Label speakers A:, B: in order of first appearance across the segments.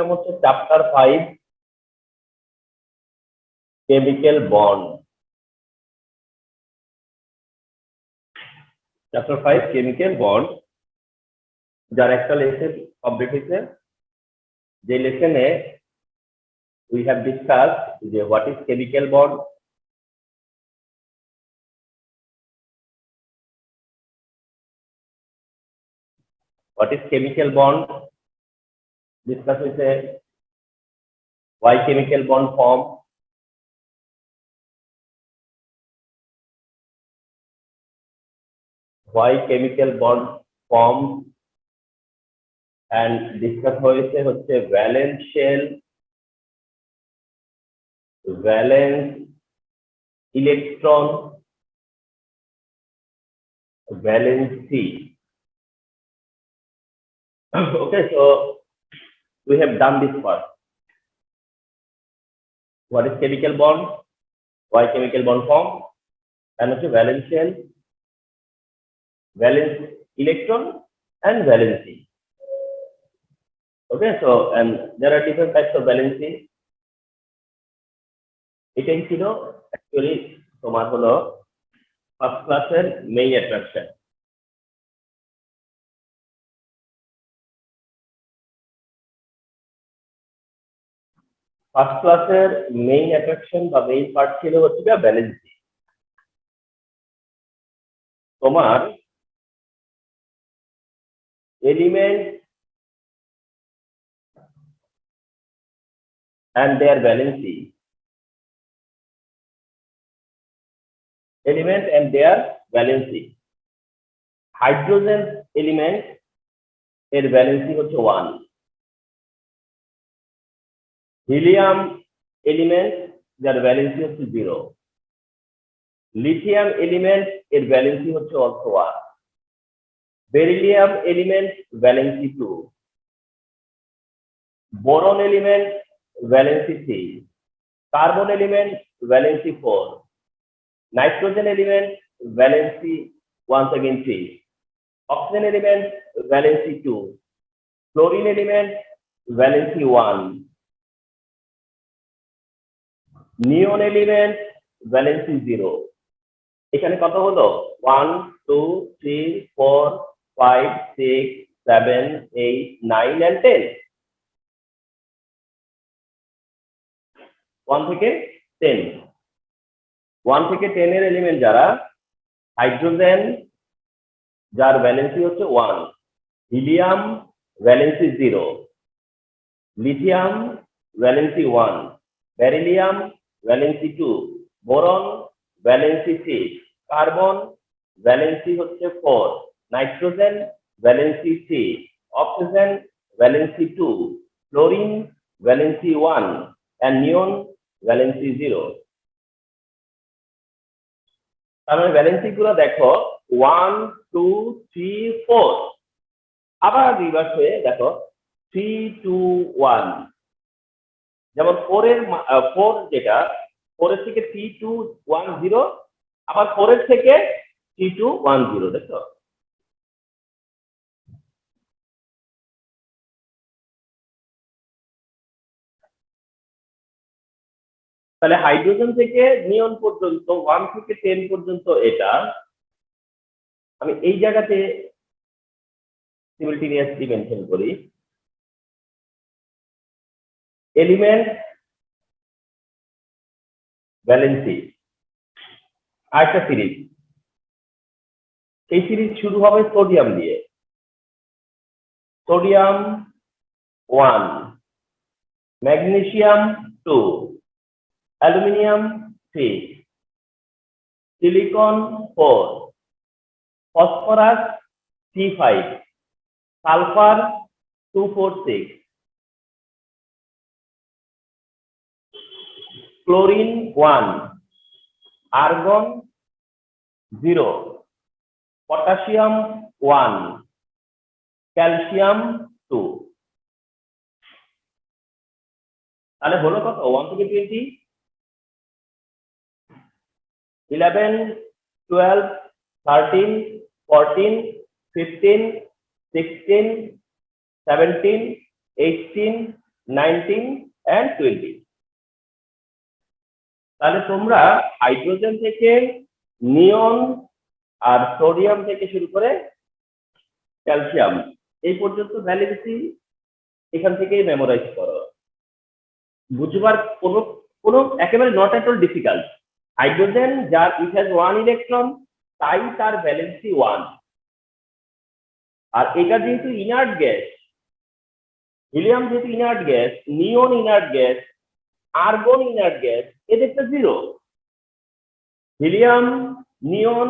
A: পড়ছিলাম হচ্ছে chapter 5 chemical bond. Chapter 5 chemical bond, যার একটা লেসন কমপ্লিট হয়েছে। যে লেসনে we have discussed যে what is chemical bond, what is chemical bond, discuss হয়েছে why chemical bond form, why chemical bond form, and discuss হয়েছে হচ্ছে valence shell, valence electron, valency. Okay, so we have done this part. What is chemical bond, why chemical bond form, and হচ্ছে valence shell, valence electron, and valency. Okay, so and there are different types of valency. এটাই ছিল actually তোমার হলো first ক্লাসের main attraction. First ক্লাসের main attraction বা main part ছিল হচ্ছে ব্যালেন্সি। তোমার element and their valency, element and their valency. Hydrogen element এর ভ্যালেন্সি হচ্ছে 1, হিলিয়াম এলিমেন্ট যার ভ্যালেন্সি হচ্ছে 0, লিথিয়াম এলিমেন্ট এর ভ্যালেন্সি হচ্ছে also 1, beryllium element valency 2, boron element valency 3, carbon element valency 4, nitrogen element valency once again 3, oxygen element valency 2, chlorine element valency 1, neon element valency 0. এখানে কত হলো 1 2 3 4 5 6 7 8 9 and 10, 1 থেকে 10, 1 থেকে 10 এর এলিমেন্ট যারা, হাইড্রোজেন যার ভ্যালেন্সি হচ্ছে 1, helium valency 0, lithium valency 1, beryllium valency 2, boron valency 6, carbon valency হচ্ছে 4, nitrogen valency 3, oxygen valency 2, chlorine valency 1 and neon valency 0. তাহলে ভ্যালেন্সি গুলো দেখো 1 2 3 4, আবার রিভার্স হয়ে দেখো 3 2 1, যেমন 4 এর 4 যেটা 4 এর থেকে 3 2 1 0, আবার 4 এর থেকে 3 2 1 0, দেখো। তাহলে হাইড্রোজেন থেকে নিয়ন পর্যন্ত 1 থেকে 10 পর্যন্ত এটা আমি এই জায়গাতে সিমিলটেনিয়াসলি মেনশন করি। এলিমেন্ট ভ্যালেন্সি আরেকটা সিরিজ, এই সিরিজ শুরু হবে সোডিয়াম দিয়ে, sodium 1, magnesium 2, aluminium 3, silicon 4, phosphorus 3 5, sulphur 2 4 6, chlorine 1, argon 0, potassium 1, calcium 2। তাহলে হলো কত 1 থেকে 20, 11 12 13 14 15 16 17 18 19 and 20। তাহলে তোমরা হাইড্রোজেন থেকে নিয়ন আর সোডিয়াম থেকে শুরু করে ক্যালসিয়াম এই পর্যন্ত ভ্যালিডিটি এখান থেকেই মেমোরাইজ করো। বুঝবার কোনো কোনো একেবারে not at all difficult. Hydrogen যার ইট হ্যাজ 1 ইলেকট্রন, তাই তার ভ্যালেন্সি 1। আর এটা যেহেতু ইনার্ট গ্যাস, হিলিয়াম যেহেতু inert gas, neon inert gas, argon inert gas, এদেরটা 0। হিলিয়াম, নিয়ন,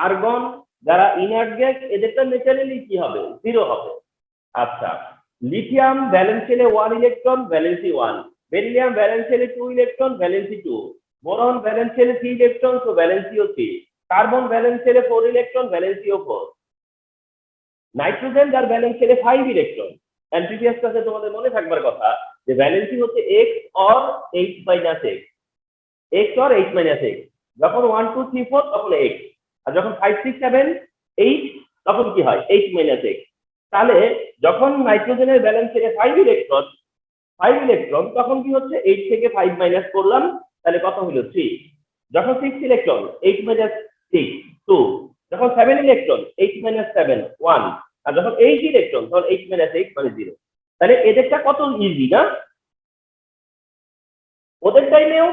A: আর্গন যারা ইনার্ট গ্যাস, এদেরটা ন্যাচারালি কি হবে? 0 হবে। আচ্ছা, লিথিয়াম ভ্যালেন্স শেলে 1 ইলেকট্রন, ভ্যালেন্সি 1। বেরিলিয়াম ভ্যালেন্স শেলে 2 ইলেকট্রন, ভ্যালেন্সি 2। বোরন ভ্যালেন্স শেলে 3 ইলেকট্রন, তো ভ্যালেন্সিও 3। কার্বন ভ্যালেন্স শেলে 4 ইলেকট্রন, ভ্যালেন্সিও 4। নাইট্রোজেন যার ভ্যালেন্স শেলে 5 ইলেকট্রন, এন্ড প্রিভিয়াস ক্লাসে তোমাদের মনে থাকবার কথা যে ভ্যালেন্সি হচ্ছে x or h minus x, x or h minus x। যখন 1 2 3 4 তখন x, আর যখন 5 6 7 8 তখন কি হয়? h minus x। তাহলে যখন নাইট্রোজেনের ব্যালেন্স থেকে 5 ইলেকট্রন তখন কি হচ্ছে? 8 থেকে 5 মাইনাস করলাম, তাহলে কত হলো? 3। যখন 6 ইলেকট্রন 8 মাইনাস 6 2। যখন 7 ইলেকট্রন 8 মাইনাস 7 1। আর যখন 8 ইলেকট্রন তখন 8 মাইনাস 8 মানে 0। তাহলে এদেরটা কত ইজি না? ওদের টাইমেও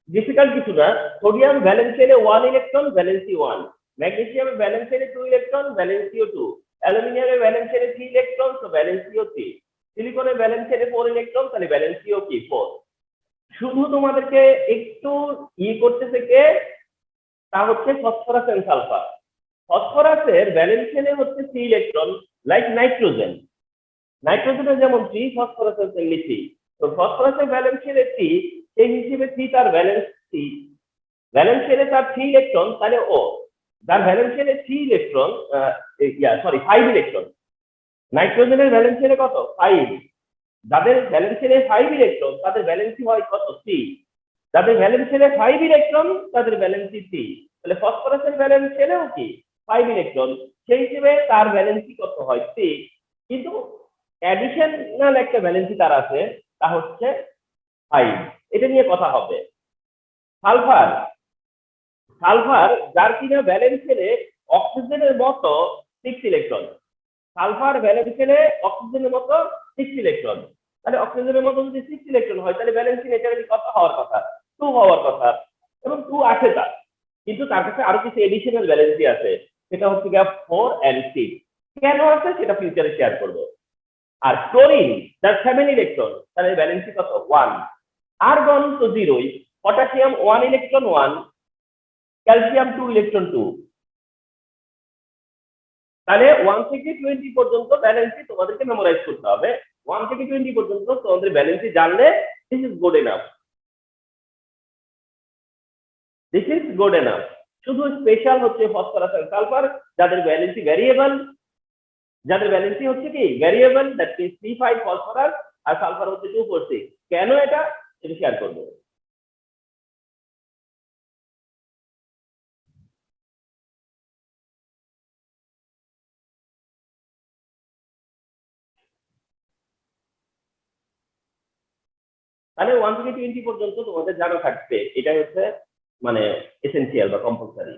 A: ডিফিকাল্ট কিছু না। সোডিয়াম ভ্যালেন্স শেলে 1 ইলেকট্রন, ভ্যালেন্সি 1। ম্যাগনেসিয়ামের ভ্যালেন্স শেলে 2 ইলেকট্রন, ভ্যালেন্সিও 2। অ্যালুমিনিয়ামের ভ্যালেন্স শেলে 3 ইলেকট্রন, তো ভ্যালেন্সিও 3। সিলিকনের ভ্যালেন্স শেলে 4 ইলেকট্রন, তাহলে ভ্যালেন্সিও কি? 4। শুধু তোমাদেরকে একটু করতে থেকে তা হচ্ছে ফসফরাস এন্ড সালফার। ফসফরাসের ভ্যালেন্স শেলে হচ্ছে 3 ইলেকট্রন, লাইক নাইট্রোজেন। নাইট্রোজেনের যেমন 3, ফসফরাসের তেমনি 3। তো ফসফরাসের ভ্যালেন্স শেলে 3, সেই হিসেবে 3 তার ভ্যালেন্স 3। ভ্যালেন্স শেলে তার 3 ইলেকট্রন, তাহলে ও যার ভ্যালেন্স শেলে 3 ইলেকট্রন, 5 ইলেকট্রন। নাইট্রোজেনের ভ্যালেন্স শেলে কত? 5। যাদের ভ্যালেন্স শেলে 5 ইলেকট্রন তাদের ভ্যালেন্সি হয় কত? 3। যাদের ভ্যালেন্স শেলে 5 ইলেকট্রন তাদের ভ্যালেন্সি 3। তাহলে ফসফরাসের ভ্যালেন্স শেলেও কি 5 ইলেকট্রন, সেই হিসেবে তার ভ্যালেন্সি কত হয়? 3। কিন্তু অ্যাডিশনাল একটা ভ্যালেন্সি তার আছে, তা হচ্ছে 5। এটা নিয়ে কথা হবে। সালফার, যার কিনা ভ্যালেন্স শেলে অক্সিজেনের মতো 6 ইলেকট্রন। সালফার ভ্যালেন্স শেলে অক্সিজেনের মতো 6 ইলেকট্রন। তাহলে অক্সিজেনের মতো যদি 6 ইলেকট্রন হয়, তাহলে ভ্যালেন্সি ন্যাচারালি কত হওয়ার কথা? 2 হওয়ার কথা। এবং 2 আছে তার, কিন্তু তার কাছে আরো কিছু এডিশনাল ভ্যালেন্সি আছে, সেটা হচ্ছে 4 and 6। কেন আছে সেটা ফিউচারে শেয়ার করব। আর ক্লোরিন যার 7 ইলেকট্রন, তাহলে ভ্যালেন্সি কত? 1। আর্গন তো 0। Potassium 1 electron 1, calcium 2 electron 2। তাহলে 1 থেকে 20 পর্যন্ত ব্যালেন্সি তোমাদেরকে মেমোরাইজ করতে হবে। 1 থেকে 20 পর্যন্ত তোমাদের ব্যালেন্সি জানলে দিস ইজ গুড এনাফ। শুধু স্পেশাল হচ্ছে ফসফরাস আর সালফার, যাদের ভ্যালেন্সি ভ্যারিয়েবল, হচ্ছে কি ভ্যারিয়েবল, দ্যাট মিন্স 3 5 ফসফরাস আর সালফার হচ্ছে 2 4 6। কেন এটা শেয়ার করব। তাহলে 1 থেকে 20 পর্যন্ত তোমাদের জানা থাকবে, এটা হচ্ছে মানে এসেনশিয়াল বা কম্পালসারি।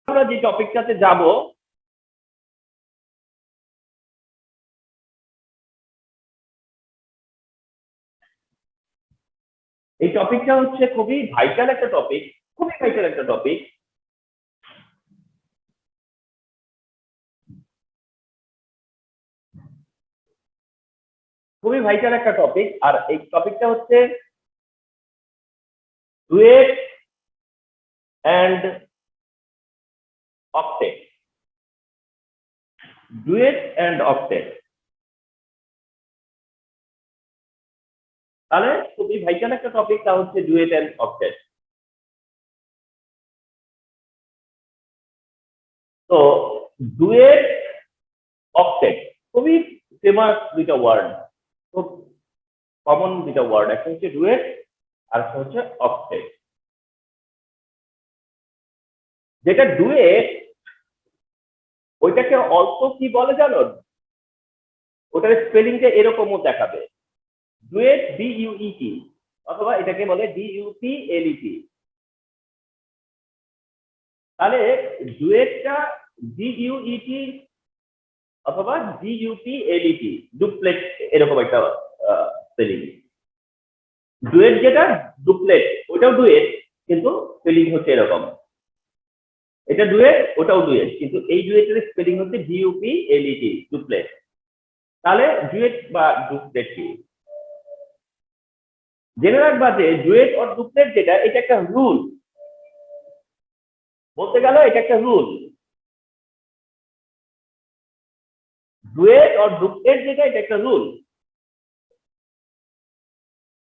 A: আমরা যে টপিকটাতে যাব, এই টপিকটা হচ্ছে খুবই ভাইটাল একটা টপিক। আর এই টপিকটা হচ্ছে ডুয়েট এন্ড অক্টেট। তাহলে খুবই ভাইটাল একটা টপিক, তা হচ্ছে ডুয়েট এন্ড অক্টেট। তো ডুয়েট, অক্টেট খুবই ফেমাস দুইটা ওয়ার্ড, খুব কমন দুইটা ওয়ার্ড। একটা হচ্ছে ডুয়েট আর একটা হচ্ছে অক্টেট। যেটা ডুয়েট, ওইটাকে অল্প কি বলে জানো? ওটার স্পেলিংটা এরকমও দেখাবে, ডুয়েট ডিইউইটি, অথবা এটাকে বলে ডিইউপিএলইটি। তাহলে ডুয়েটটা ডিইউইটি অথবা ডিইউপিএলইটি, ডুপ্লেট, এরকম একটা স্পেলিং। ডুয়েট যেটা ডুপ্লেট, ওটাও ডুয়েট, কিন্তু স্পেলিং হচ্ছে এরকম, এটা ডুয়েট ওটাও ডুয়েট, কিন্তু এই ডুয়েটের স্পেলিং হচ্ছে ডিইউপিএলইটি, ডুপ্লেট। তাহলে ডুয়েট বা ডুপ্লেট কি? জেনে রাখবা যে ডুয়েট অর ডুপ্লেট যেটা, এটা একটা রুল, বলতে গেল এটা একটা রুল। ডুয়েট অর ডুপ্লেট যেটা, এটা একটা রুল,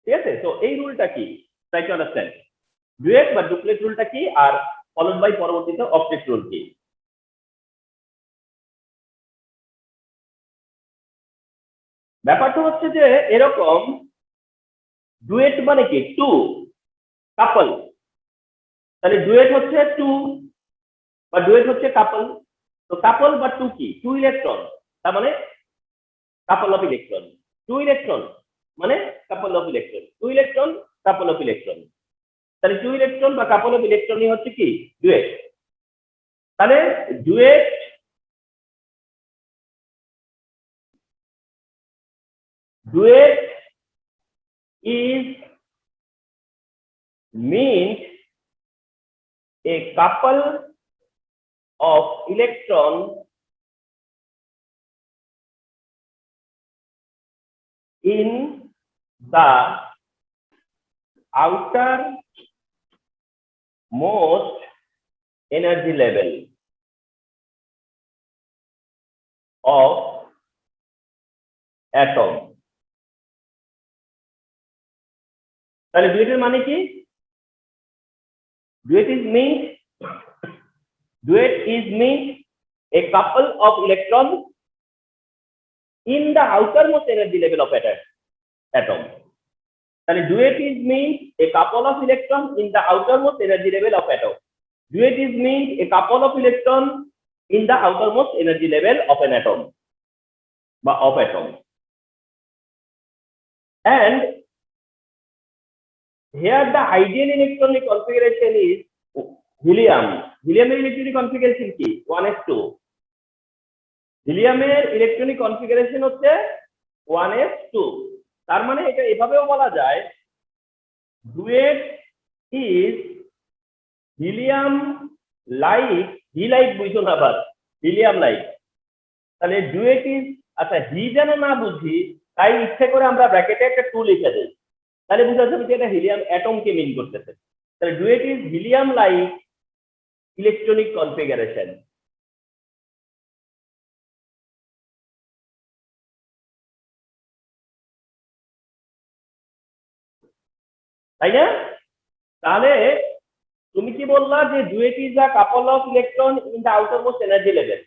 A: ঠিক আছে? তো এই রুলটা কি, ট্রাই টু আন্ডারস্ট্যান্ড ডুয়েট বা ডুপ্লেট রুলটা কি, আর ফলোড বাই পরবর্তীতে অক্টেট রুল কি। ব্যাপারটা হচ্ছে যে এরকম, ডুয়েট মানে কি, টু, কাপল। তাহলে ডুয়েট হচ্ছে টু বা ডুয়েট হচ্ছে কাপল। তো কাপল বা টু কি, টু ইলেকট্রন, তার মানে couple of electron. Two electron মানে couple of electron, two electron couple of electron. তাহলে টু ইলেকট্রন বা কাপল অফ ইলেকট্রনই হচ্ছে কি, ডুয়েট। তাহলে duet duet is means a couple of electrons in the outermost energy level of atom. তাহলে ডুয়েটের মানে কি? Duet is means a couple of electrons in the outermost energy level of atom. তাহলে duet is means a couple of electrons in the outermost energy level of atom. Duet is means a couple of electrons in the outermost energy level of an atom বা of atom. And here the ideal electronic configuration is helium. Helium এর electronic configuration কি, 1s2। হিলিয়ামের electronic configuration হচ্ছে 1s2। তার মানে এটা এভাবেও বলা যায়, duet is helium like, he like বুঝো না, আবার হিলিয়াম লাইক। তাহলে ডুয়েট ইজ, আচ্ছা হি যেন না বুঝি তাই ইচ্ছে করে আমরা ব্র্যাকেটে একটা 2 লিখে দিই, তাহলে বুঝা যাবে যে এটা হিলিয়াম অ্যাটমকে মিন করতেছে। তাহলে duet is helium like electronic configuration. তাই না? তাহলে তুমি কি বললা যে duet is a couple of electron in the outermost energy level.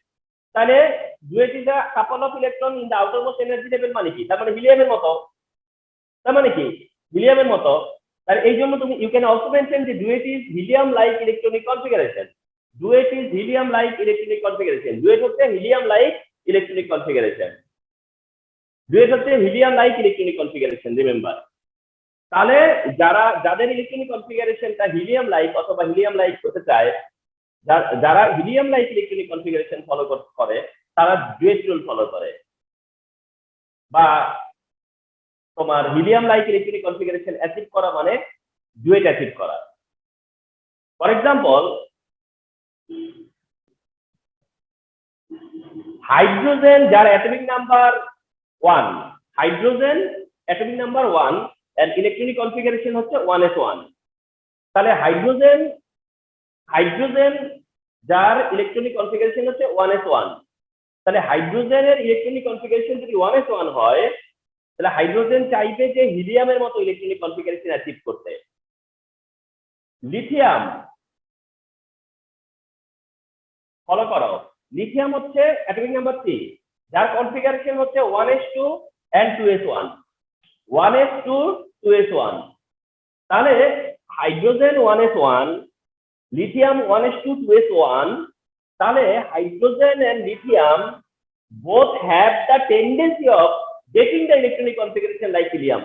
A: তাহলে duet is a couple of electron in the outermost energy level মানে কি? তার মানে হিলিয়ামের মতো। তার মানে কি, হিলিয়ামের মতো। তাহলে এই জন্য তুমি ইউ ক্যান অলসো মেনশন যে duet is helium like electronic configuration. Duet is helium like electronic configuration. Duet হচ্ছে helium like electronic configuration. Duet হচ্ছে helium like electronic configuration, remember. তাহলে যাদের ইলেকট্রনিক কনফিগারেশনটা হিলিয়াম লাইক অথবা হিলিয়াম লাইক হতে চায়, যারা helium like electronic configuration follow করে, তারা ডুয়েট রুল ফলো করে, বা তোমার helium like electronic configuration achieve করা মানে ডুয়েট অ্যাচিভ করা। ফর এক্সাম্পল, হাইড্রোজেন যার atomic number 1, hydrogen atomic number 1 এর ইলেকট্রনিক কনফিগারেশন হচ্ছে 1s1। তাহলে হাইড্রোজেন যার ইলেকট্রনিক কনফিগারেশন হচ্ছে 1s1, তাহলে হাইড্রোজেনের ইলেকট্রনিক কনফিগারেশন যদি 1s1 হয়, তাহলে হাইড্রোজেন চাইবে যে হিলিয়ামের মতো ইলেকট্রনিক কনফিগারেশন অ্যাচিভ করতে। লিথিয়াম, ফলো করো, লিথিয়াম হচ্ছে অ্যাটমিক নাম্বার 3, যার কনফিগারেশন হচ্ছে 1s2 and 2s1, 1s2 2s1। তাহলে hydrogen 1s1, lithium 1s2 2s1। তাহলে hydrogen and lithium both have the tendency of getting the electronic configuration like helium.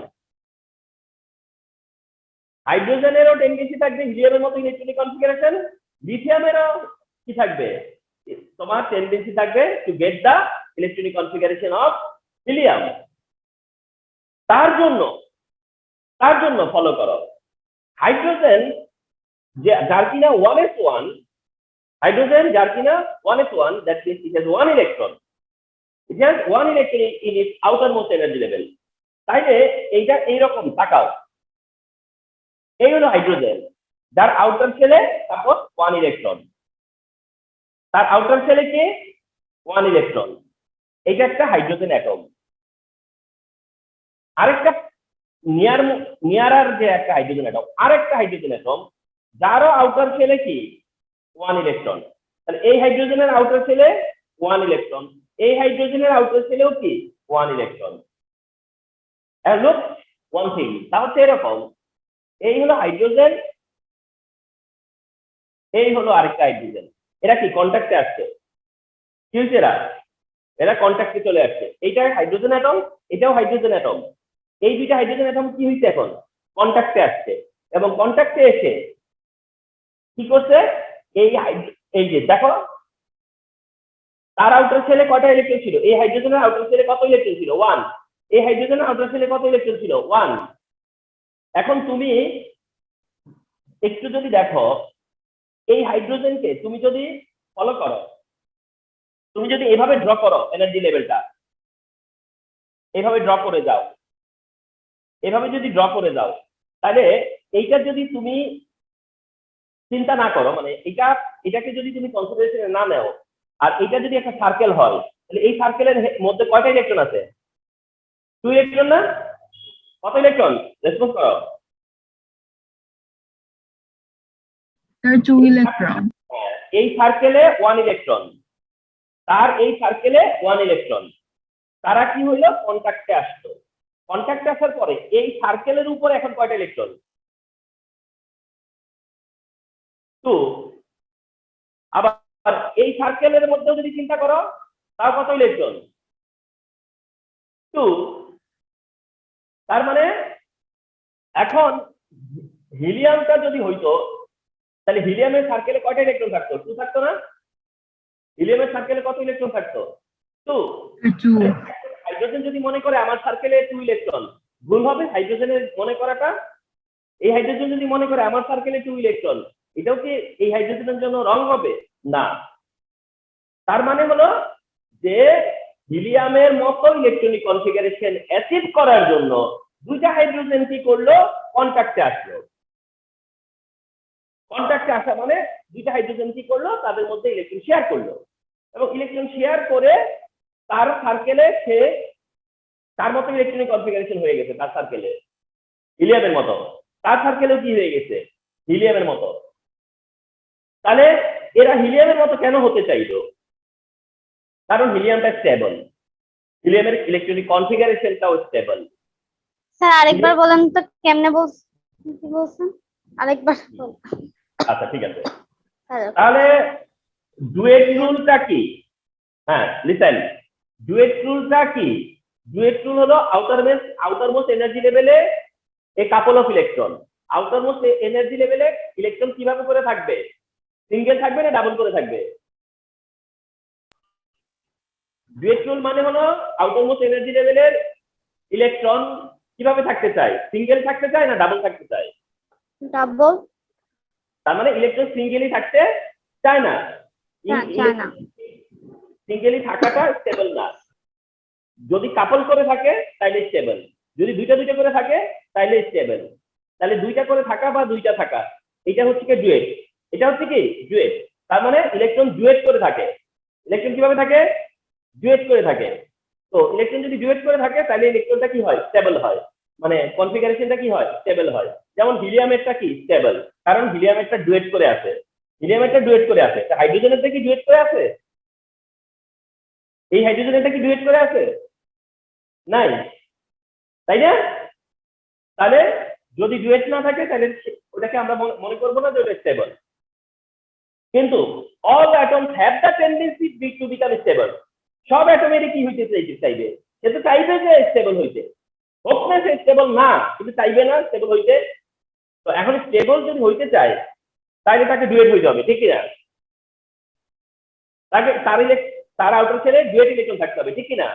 A: হাইড্রোজেনেরও tendency থাকবে হিলিয়ামের মতো ইলেকট্রনিক কনফিগারেশন, লিথিয়ামেরও কি থাকবে, তোমার টেন্ডেন্সি থাকবে to get the electronic configuration of helium. তার জন্য ফলো করো, হাইড্রোজেন যার কিনা 1s1, হাইড্রোজেন যার কিনা 1s1, that means it has one electron, it has one electron in its outermost energy level। তাইলে এইটা এইরকম তাকাও, এই হলো হাইড্রোজেন যার আউটার শেলে সাপোজ 1 ইলেকট্রন, তার আউটার শেলে কি 1 ইলেকট্রন, এটা একটা হাইড্রোজেন অ্যাটম। আরেকটা নিয়ারার যে একটা হাইড্রোজেন অ্যাটম, আরেকটা হাইড্রোজেন অ্যাটম যারও আউটার শেলে কি 1 ইলেকট্রন। তাহলে এই হাইড্রোজেনের আউটার শেলে 1 ইলেকট্রন, এই হাইড্রোজেনের আউটার শেলেও কি 1 ইলেকট্রন। লুক ওয়ান থিং, তা হচ্ছে এরকম, এই হলো হাইড্রোজেন, এই হলো আরেকটা হাইড্রোজেন, এরা কি কন্ট্যাক্টে আসছে, কি হচ্ছে এরা কন্ট্যাক্টে চলে আসছে। এইটা হাইড্রোজেন অ্যাটম, এটাও হাইড্রোজেন অ্যাটম, এই দুইটা হাইড্রোজেন অ্যাটম কি হইছে এখন কন্ট্যাক্টে আসছে, এবং কন্ট্যাক্টে এসে কি করছে, এই যে দেখো তার আউটার শেলে কয়টা ইলেকট্রন ছিল, এই হাইড্রোজেনের আউটার শেলে কত ইলেকট্রন ছিল 1, এই হাইড্রোজেনের আউটার শেলে কত ইলেকট্রন ছিল 1। এখন তুমি একটু যদি দেখো এই হাইড্রোজেনকে তুমি যদি ফলো করো, তুমি যদি এভাবে ড্র করো এনার্জি লেভেলটা, এভাবে ড্র করে যাও, এভাবে যদি ড্র করে যাও, তাহলে এইটা যদি তুমি চিন্তা না করো, মানে এটাকে যদি তুমি কনসিডারেশনে না নাও, আর এটা যদি একটা সার্কেল হয়, তাহলে এই সার্কেলের মধ্যে কয়টা ইলেকট্রন আছে, 2 ইলেকট্রন না, কত ইলেকট্রন রেসপন্স করো,
B: 2 ইলেকট্রন।
A: এই সার্কেলে 1 ইলেকট্রন, তার এই সার্কেলে 1 ইলেকট্রন, তারা কি হইলো কন্ট্যাক্টে আসলো, কন্ট্যাক্টে আসার পরে এই সার্কেলের উপরে এখন কয়টা ইলেকট্রন 2। আবার এই সার্কেলের মধ্যেও যদি চিন্তা করো তাও কত ইলেকট্রন 2। তার মানে এখন হিলিয়ামটা যদি হইতো, তাহলে হিলিয়ামের সার্কেলে কয়টা ইলেকট্রন থাকতো 2 থাকতো না, হিলিয়ামের সার্কেলে কত ইলেকট্রন থাকতো 2। হাইড্রোজেন যদি মনে করে আমার সার্কেলে 2 ইলেকট্রন, ভুল হবে হাইড্রোজেনের মনে করাটা। এই হাইড্রোজেন যদি মনে করে আমার সার্কেলে 2 ইলেকট্রন, এটাও কি এই হাইড্রোজেনের জন্য রং হবে না। তার মানে হলো যে হিলিয়ামের মতো ইলেকট্রনিক কনফিগারেশন অ্যাচিভ করার জন্য দুইটা হাইড্রোজেন কি করলো কন্ট্যাক্টে আসলো, কন্ট্যাক্টে আসা মানে দুইটা হাইড্রোজেন কি করলো তাদের মধ্যে ইলেকট্রন শেয়ার করলো, এবং ইলেকট্রন শেয়ার করে তার সার্কেলে সে তার মতো ইলেকট্রনিক কনফিগারেশন হয়ে গেছে, তার সার্কেলে হিলিয়ামের মতো, তার সার্কেলেও কি হয়ে গেছে হিলিয়ামের মতো। তাহলে এরা হিলিয়ামের মতো কেন হতে চাইলো, কারণ হিলিয়ামটা স্টেবল, হিলিয়ামের ইলেকট্রনিক কনফিগারেশনটাও স্টেবল।
C: স্যার আরেকবার বলেন তো কেমনে বলছেন আরেকবার বল।
A: আচ্ছা ঠিক আছে, তাহলে ডুয়েট রুলটা কি, হ্যাঁ লিসেন, ডুয়েট রুলটা কি, ডুয়েট রুল হলো আউটারমোস্ট এনার্জি লেভেলে এ couple of electron, outermost energy লেভেলে ইলেকট্রন কিভাবে করে থাকবে, সিঙ্গেল থাকবে না ডাবল করে থাকবে। ডুয়েট রুল মানে হলো আউটারমোস্ট এনার্জি লেভেলের ইলেকট্রন কিভাবে থাকতে চায়, সিঙ্গেল থাকতে চায় না ডাবল থাকতে চায়,
C: ডাবল।
A: তার মানে ইলেকট্রন সিঙ্গেলি থাকতে চায় না, সিঙ্গেলি থাকাটা স্টেবল না। যদি কাপল করে থাকে তাইলে স্টেবল, যদি দুইটা করে থাকে তাইলে স্টেবল। তাহলে দুইটা করে থাকা বা দুইটা থাকা, এটা হচ্ছে কি ডুয়েট, এটা হচ্ছে কি ডুয়েট। তার মানে ইলেকট্রন ডুয়েট করে থাকে, ইলেকট্রন কিভাবে থাকে ডুয়েট করে থাকে। তো ইলেকট্রন যদি ডুয়েট করে থাকে তাহলে ইলেকট্রনটা কি হয় স্টেবল হয়, মানে কনফিগারেশনটা কি হয় স্টেবল হয়। যেমন হিলিয়ামেরটা কি স্টেবল, কারণ হিলিয়ামেরটা ডুয়েট করে আছে, হিলিয়ামেরটা ডুয়েট করে আছে, হাইড্রোজেনেরটা কি ডুয়েট করে আছে, এই হাইড্রোজেনেরটা কি ডুয়েট করে আছে নাই, তাই না। তাহলে যদি ডুয়েট না থাকে তাহলে ওটাকে আমরা মনে করবো না যে ওটা স্টেবল। কিন্তু all atoms have the tendency to become stable, সব অ্যাটমেরই কি হইতে চাইবে, সে তো চাইবে যে স্টেবল হইতে, হোক না সে স্টেবল না, কিন্তু চাইবে না স্টেবল হইতে। তো এখন স্টেবল যদি হইতে চায় তাহলে তাকে ডুয়েট হইতে হবে, ঠিক কিনা? তাকে তার আউটার ছেড়ে ডুয়েট ইলেকট্রন থাকতে হবে, ঠিক কিনা?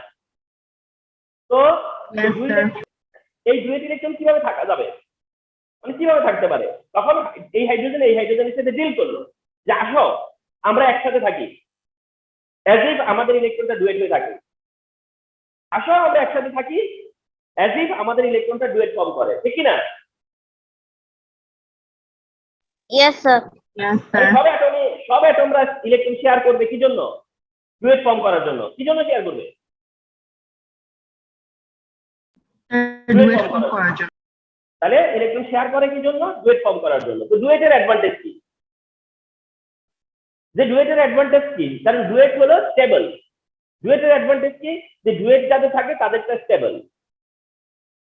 A: তো এই ডুয়েট ইলেকট্রন কিভাবে থাকা যাবে, মানে কিভাবে থাকতে পারে? তখন এই হাইড্রোজেনের সাথে ডিল করলো যে আসো আমরা একসাথে থাকি, অ্যাজ ইফ আমাদের ইলেকট্রনটা ডুয়েট হয়ে থাকে। আসো আমরা একসাথে থাকি, অ্যাজ ইফ আমাদের ইলেকট্রনটা ডুয়েট ফর্ম করে, ঠিক কিনা?
C: Yes sir.
A: সব অ্যাটমরা ইলেকট্রন শেয়ার করবে কি জন্য? ডুয়েট ফর্ম করার জন্য। কি জন্য শেয়ার করবে? তাহলে ইলেকট্রন শেয়ার করে কি জন্য? ডুয়েট ফর্ম করার জন্য। তো ডুয়েটের অ্যাডভান্টেজ কি? কারণ ডুয়েট হলো স্টেবল। ডুয়েটের অ্যাডভান্টেজ কি? যে ডুয়েট যাদের থাকে তাদেরটা স্টেবল।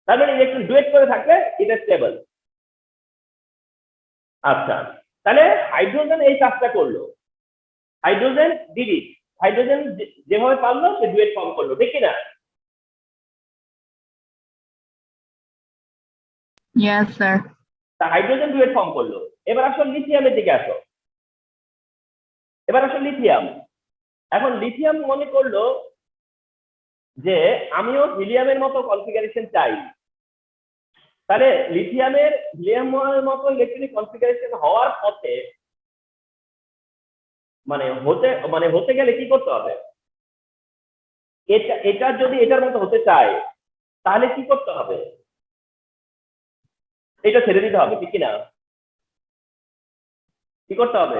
A: তার মানে ইলেকট্রন ডুয়েট করে থাকলে এটা স্টেবল। আচ্ছা, তাহলে হাইড্রোজেন এই কাজটা করলো, হাইড্রোজেন যেভাবে পারলো সে ডুয়েট ফর্ম করলো, ঠিক কিনা?
B: Yes, sir.
A: তা হাইড্রোজেন ডুয়েট ফর্ম করলো। এবার আসো লিথিয়ামের দিকে আসো। লিথিয়াম। এখন লিথিয়াম মনে করলো যে আমিও হিলিয়ামের মতো কনফিগারেশন চাই। তাহলে হিলিয়ামের মতো ইলেকট্রনিক কনফিগারেশন হওয়ার পথে হতে গেলে কি করতে হবে? এটা যদি এটার মতো হতে চায় তাহলে কি করতে হবে? এটা ছেড়ে দিতে হবে, ঠিক কিনা? কি করতে হবে?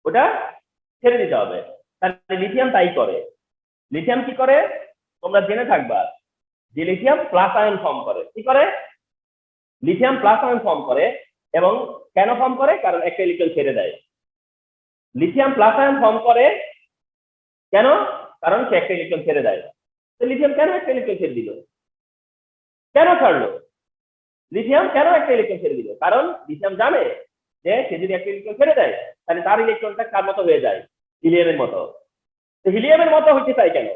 A: ওটা ছেড়ে দিতে হবে। তাহলে লিথিয়াম তাই করে। লিথিয়াম কি করে তোমরা জেনে থাকবা যে লিথিয়াম প্লাস আয়ন ফর্ম করে। কি করে? লিথিয়াম প্লাস আয়ন ফর্ম করে। এবং কেন ফর্ম করে? কারণ একটা ইলেকট্রন ছেড়ে দেয়। লিথিয়াম প্লাস আয়ন ফর্ম করে কেন? কারণ সে একটা ইলেকট্রন ছেড়ে দেয়। তো লিথিয়াম কেন একটা ইলেকট্রন ছেড়ে দিল? কেন ছাড়লো? লিথিয়াম কেন একটা ইলেকট্রন ছেড়ে দিল? কারণ লিথিয়াম জানে যে সে যদি একটা ইলেকট্রন ছেড়ে দেয় তাহলে তার ইলেকট্রনটা কার মতো হয়ে যায়? হিলিয়ামের মতো। তো হিলিয়ামের মতো হইতে চাই কেন?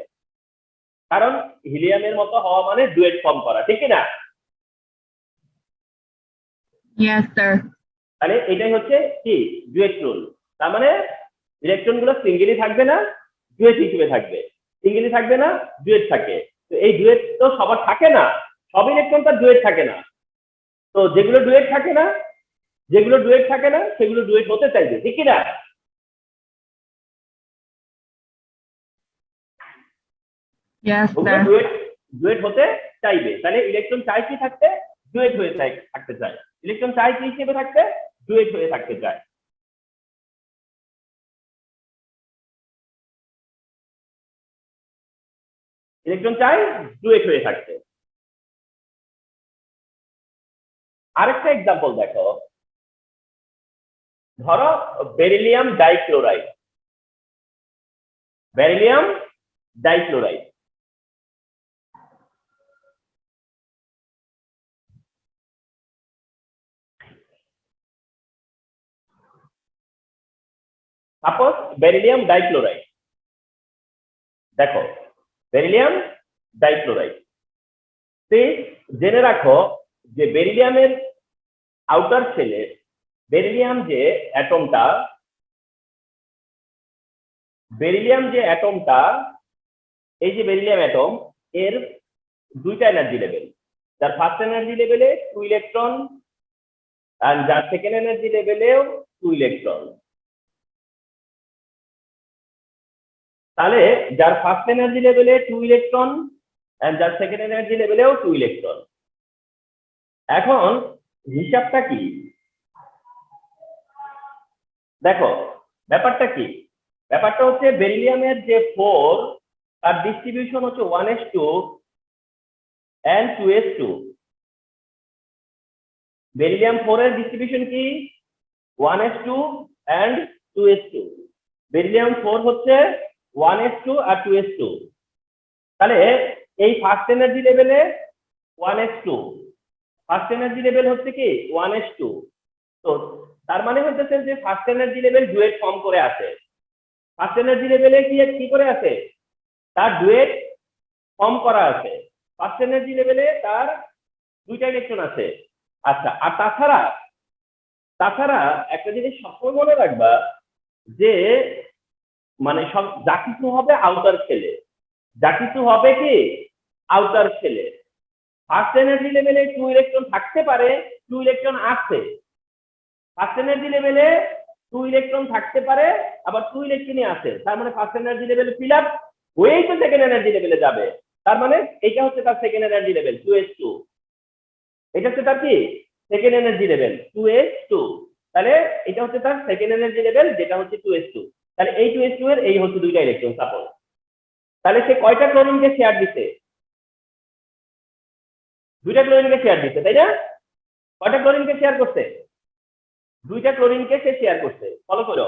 A: কারণ হিলিয়ামের মতো হওয়া মানে ডুয়েট ফর্ম করা, ঠিক কিনা?
B: Yes, sir.
A: তাহলে এটাই হচ্ছে কি ডুয়েট রুল। তার মানে ইলেকট্রন গুলো সিঙ্গেলি থাকবে না, ডুয়েট হিসেবে থাকবে। সিঙ্গেলি থাকবে না, ডুয়েট থাকে। তো এই ডুয়েট তো সবার থাকে না, সব ইলেকট্রন তার ডুয়েট থাকে না। তো যেগুলো ডুয়েট থাকে না সেগুলো ডুয়েট হতে চাইবে, ঠিক কিনা?
B: Yes,
A: ওগুলো
B: sir.
A: ডুয়েট হতে চাইবে। তাহলে ইলেকট্রন চাই কি থাকতে? ডুয়েট হয়ে থাকতে চায়। ইলেকট্রন চাই কি হিসেবে থাকতে? ডুয়েট হয়ে থাকতে চায়। ইলেকট্রন চাই ডুয়েট হয়ে থাকতে। আরেকটা এক্সাম্পল দেখো, ধরো beryllium dichloride. Suppose beryllium dichloride. দেখো বেরিলিয়াম ডাইক্লোরাইড, জেনে রাখো যে বেরিলিয়ামের আউটার শেলে বেরিলিয়াম যে অ্যাটমটা এই যে বেরিলিয়াম অ্যাটম, এর দুইটা এনার্জি লেভেল। যার ফার্স্ট এনার্জি লেভেলে 2 ইলেকট্রন আর যার সেকেন্ড এনার্জি লেভেলেও 2 ইলেকট্রন। তাহলে যার ফার্স্ট এনার্জি লেভেলে 2 ইলেকট্রন আর যার সেকেন্ড এনার্জি লেভেলেও 2 ইলেকট্রন। এখন হিসাবটা কি? দেখো ব্যাপারটা কি? ব্যাপারটা হচ্ছে বেরিলিয়ামের যে 4 তার ডিস্ট্রিবিউশন হচ্ছে 1s2 and 2s2। বেরিলিয়াম 4 এর ডিস্ট্রিবিউশন কি? 1s2 and 2s2। বেরিলিয়াম 4 হচ্ছে 1s2 আর 2s2। তাহলে এই ফার্স্ট এনার্জি লেভেলে 1s2, ফার্স্ট এনার্জি লেভেল হচ্ছে কি 1s2। তো তার মানে হচ্ছে যে first energy level duet form করে আছে। ফার্স্ট এনার্জি লেভেলে কি করে আছে? তার ডুয়েট ফর্ম করা আছে, ফার্স্ট এনার্জি লেভেলে তার দুইটা ইলেকট্রন আছে। আচ্ছা, আর তাছাড়া একটা জিনিস সবসময় মনে রাখবা যে মানে সব যা কিছু হবে আউটার শেলে, যা কিছু হবে কি আউটার শেলে। ফার্স্ট এনার্জি লেভেলে 2 ইলেকট্রন থাকতে পারে, 2 ইলেকট্রন আছে। ফার্স্ট এনার্জি লেভেলে 2 ইলেকট্রন থাকতে পারে, আবার 2 ইলেকট্রনই আছে। তার মানে ফার্স্ট এনার্জি লেভেলে ফিল আপ হয়েই তো সেকেন্ড এনার্জি লেভেলে যাবে। তার মানে এটা হচ্ছে তার সেকেন্ড এনার্জি লেভেল 2s2। এটা হচ্ছে তার কি সেকেন্ড এনার্জি লেভেল 2s2। তাহলে এটা হচ্ছে তার সেকেন্ড এনার্জি লেভেল, যেটা হচ্ছে 2s2। তাহলে এই 2s2 এর এই হচ্ছে দুইটা ইলেকট্রন সাপোজ। তাহলে সে কয়টা ক্লোরিনকে শেয়ার দিচ্ছে? দুইটা ক্লোরিনকে শেয়ার দিচ্ছে, তাই না? কয়টা ক্লোরিনকে শেয়ার করছে? দুইটা ক্লোরিনকে সে শেয়ার করছে। ফলো করো।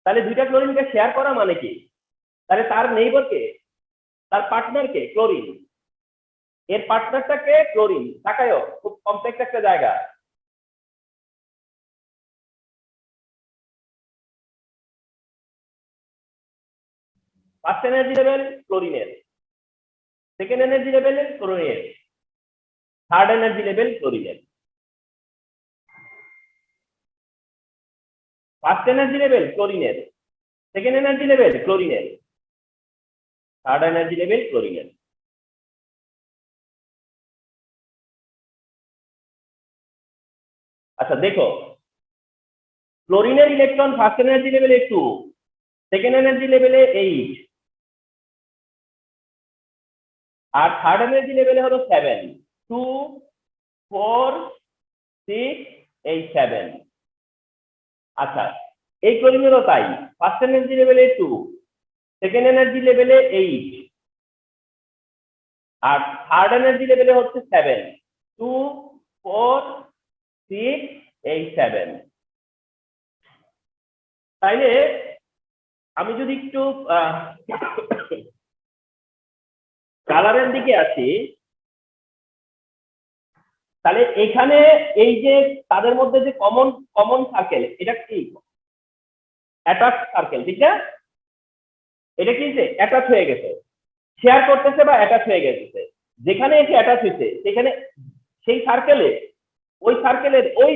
A: তাহলে দুইটা ক্লোরিনকে শেয়ার করা মানে কি? তাহলে তার নেইবরকে, তার পার্টনারকে ক্লোরিন, এর পার্টনারটাকে ক্লোরিন। তাকায়ও, খুব কমপ্লেক্স একটা জায়গা। ফার্স্ট এনার্জি লেভেল ক্লোরিনের, সেকেন্ড এনার্জি লেভেল ক্লোরিনের, থার্ড এনার্জি লেভেল ক্লোরিনের। ফার্স্ট এনার্জি লেভেল ক্লোরিনের, সেকেন্ড এনার্জি লেভেল ক্লোরিনের, থার্ড এনার্জি লেভেল ক্লোরিনের। আচ্ছা দেখো, ক্লোরিনের ইলেকট্রন ফার্স্ট এনার্জি লেভেলে 2, সেকেন্ড এনার্জি লেভেলে 8, আর থার্ড এনার্জি লেভেলে হলো 7। 2 4 6 8 7। আচ্ছা, এই ক্লোরিনেরও তাই, ফার্স্ট এনার্জি লেভেলে 2, সেকেন্ড এনার্জি লেভেলে 8, আর থার্ড এনার্জি লেভেলে হচ্ছে 7। 2 4 6 8 7। তাইলে আমি যদি একটু কালারের দিকে আসি, তাহলে এখানে এই যে তাদের মধ্যে যে কমন সার্কেল, এটা কি অ্যাটাচ সার্কেল, ঠিক না? এটা কি অ্যাটাচ হয়ে গেছে, শেয়ার করতেছে বা অ্যাটাচ হয়ে গেছে। যেখানে এসে অ্যাটাচ হয়েছে সেখানে সেই সার্কেলে, ওই সার্কেলের ওই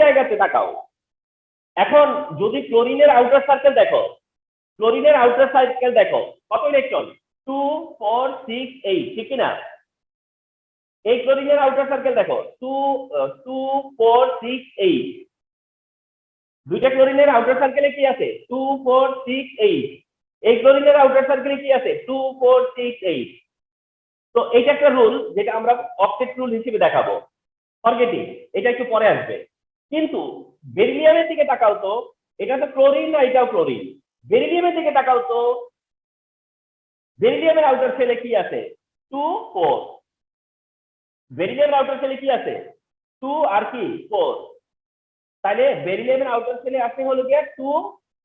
A: জায়গাতে তাকাও। এখন যদি ক্লোরিনের আউটার সার্কেল দেখো, ক্লোরিনের আউটার সার্কেল দেখো কত ইলেকট্রন? 2 4 6 8, ঠিক না? এই ক্লোরিনের আউটার সার্কেল দেখো 2 4 6 8। দুইটা ক্লোরিনের আউটার সার্কেলে কি আছে? 2 4 6 8। এই ক্লোরিনের আউটার সার্কেলে কি আছে? 2 4 6 8। তো এটা একটা রুল, যেটা আমরা অক্টেট রুল হিসেবে দেখাবো। ফরগেটিং, এটা একটু পরে আসবে। কিন্তু বেরিলিয়ামের দিকে তাকাও তো, এটা তো ক্লোরিন না, এটাও ক্লোরিন। বেরিলিয়ামের দিকে তাকাও তো, বেরিলিয়ামের আউটার সেলে কি আছে? 2 4। বেরিলিয়ামের আউটার সেলে কি আছে? 2 আর কি 4। তাহলে বেরিলিয়ামের আউটার সেলে আছে হলো গিয়ে 2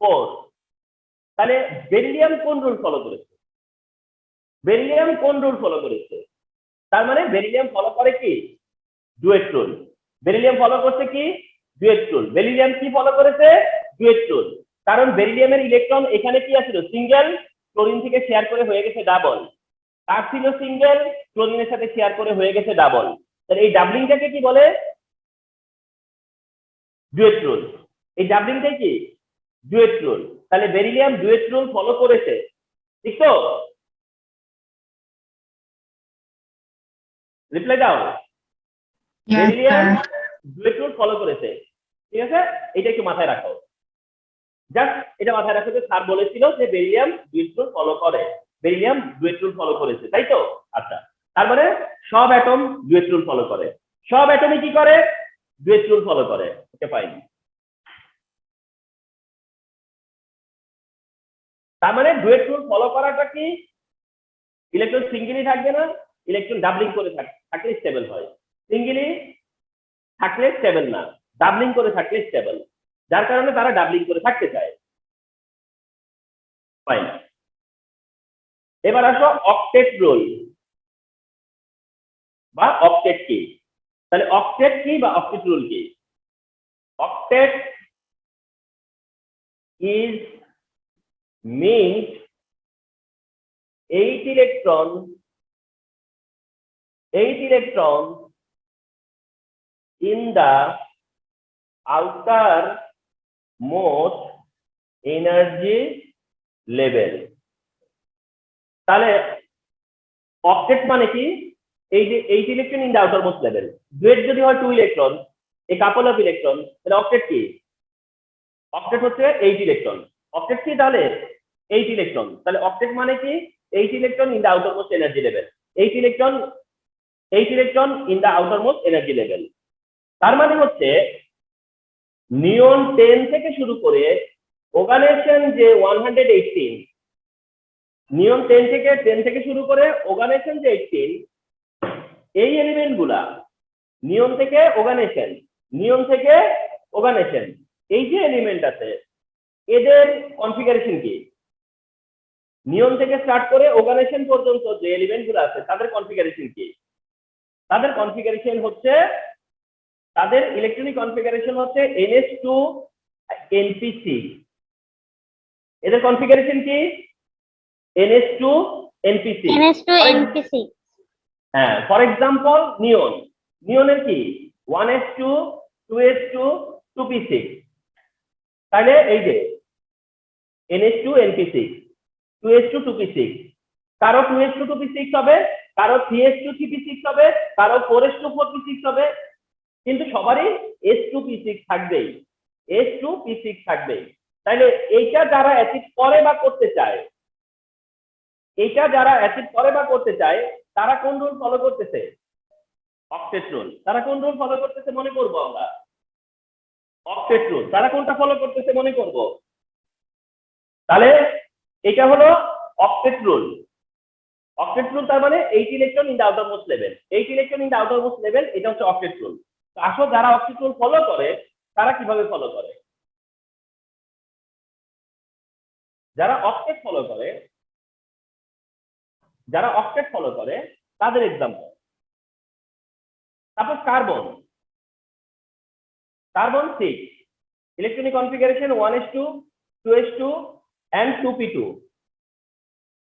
A: 4। তাহলে বেরিলিয়াম কোন রুল ফলো করেছে? বেরিলিয়াম কোন রুল ফলো করেছে? তার মানে বেরিলিয়াম ফলো করে কি ডুয়েট রুল। বেরিলিয়াম ফলো করছে কি ডুয়েট রুল। বেরিলিয়াম কি ফলো করেছে? Duet rule. কারণ বেরিলিয়ামের ইলেকট্রন এখানে কি আছিল? সিঙ্গেল, ক্লোরিন থেকে শেয়ার করে হয়ে গেছে ডাবল। তার ছিল সিঙ্গেল, ক্লোরিনের সাথে শেয়ার করে হয়ে গেছে ডাবল। তাহলে এই ডাবলিংটাকে কি বলে? Duet rule. এই ডাবলিংটাই কি ডুয়েট রুল। তাহলে বেরিলিয়াম ডুয়েট রুল ফলো করেছে, ঠিক তো? রিপ্লাই দাও।
B: Yes,
A: beryllium
B: sir.
A: Duet rule follow করেছে, ঠিক আছে? এটা একটু মাথায় রাখো। জাস্ট এটা মাথায় রাখো যে স্যার বলেছিল যে বেরিলিয়াম ডুয়েট রুল ফলো করে, বেরিলিয়াম ডুয়েট রুল ফলো করেছে, তাই তো? আচ্ছা, তার মানে সব অ্যাটম ডুয়েট রুল ফলো করে। সব অ্যাটমই কি করে? ডুয়েট রুল ফলো করে। ওকে, ফাইন। তার মানে ডুয়েট রুল ফলো করাটা কি? ইলেকট্রন সিঙ্গেলি থাকবে না, ইলেকট্রন ডাবলিং করে থাকলে স্টেবল হয়। সিঙ্গেলি থাকলে স্টেবল না, ডাবলিং করে থাকলে স্টেবল। যার কারণে তারা ডাবলিং করে থাকতে চায়। ফাইন। এবার আসো অক্টেট রুল বা অক্টেট কি। তাহলে অক্টেট কি বা অক্টেট রুল কি? Octet is meant 8 electrons in the outermost energy level. তাহলে অক্টেট মানে কি? এই যে 8 electron in the outermost level. Duet যদি হয় 2 electron, a couple of electron, তাহলে অক্টেট কি? অক্টেট হচ্ছে 8 ইলেকট্রন। অক্টেট কি তাহলে? 8 ইলেকট্রন। তাহলে অক্টেট মানে কি? 8 electron in the outermost energy level. 8 electron in the outermost energy level. তার মানে হচ্ছে নিয়ন 10 থেকে শুরু করে ওগানেশন যে 118, নিয়ন 10 থেকে শুরু করে ওগানেশন যে 18, এই এলিমেন্ট গুলা নিয়ন থেকে ওগানেশন, এই যে এলিমেন্ট আছে এদের কনফিগারেশন কি? নিয়ন থেকে স্টার্ট করে ওগানেশন পর্যন্ত যে এলিমেন্ট গুলো আছে তাদের কনফিগারেশন কি? তাদের কনফিগারেশন হচ্ছে, তাদের ইলেকট্রনিক কনফিগারেশন হচ্ছে NH2 NP6। এদের কনফিগারেশন কি? NH2 NP6। হ্যাঁ, ফর এক্সাম্পল নিয়নের কি 1s2 2s2 2p6। তাহলে এই যে NH2 NP6 2s2 2p6, কারো 2s2 2p6 হবে, কারো 3s2 3p6 হবে, কারো 4s2 4p6 হবে, কিন্তু সবারই s2p6 থাকবেই, s2p6 থাকবেই। তাহলে এইটা যারা অ্যাচিভ করে বা করতে চায়, তারা কোন রুল ফলো করতেছে? Octet rule. তারা কোন রুল ফলো করতেছে মনে করব আমরা? Octet rule. তারা কোনটা ফলো করতেছে মনে করব? তাহলে এটা হলো অক্টেট রুল। তার মানে 8 electron in the outermost level. 8 electron in the outermost level, এটা হচ্ছে অক্টেট রুল। তো আসলে যারা অক্টেট রুল ফলো করে তারা কিভাবে ফলো করে? যারা অক্টেট ফলো করে তাদের example, suppose carbon 6, electronic configuration 1s2 2s2 and 2p2।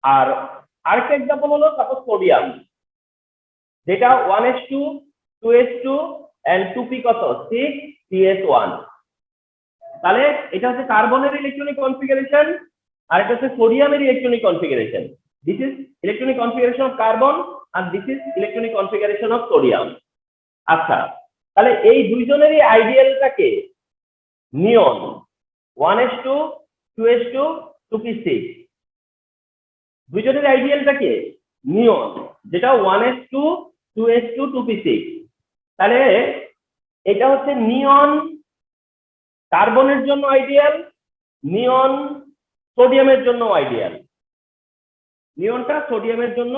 A: আর আরেকটা एग्जांपल হলো সাপোজ সোডিয়াম, যেটা 1s2 2s2 and 2p কত 6 cs1। তাহলে এটা হচ্ছে কার্বনের ইলেকট্রনিক কনফিগারেশন, আর এটা হচ্ছে সোডিয়ামের electronic configuration. This is electronic configuration of carbon আর this is electronic configuration of sodium. আচ্ছা, তাহলে এই দুইজনেরই আইডিয়ালটাকে নিয়ন 1s2 2s2 2p6, দুইজনের আইডিয়ালটাকে নিয়ন, যেটা 1s2 2s2 2p6। তাহলে এটা হচ্ছে নিয়ন কার্বনের জন্য আইডিয়াল, নিয়ন সোডিয়ামের জন্য আইডিয়াল, নিয়নটা সোডিয়ামের জন্য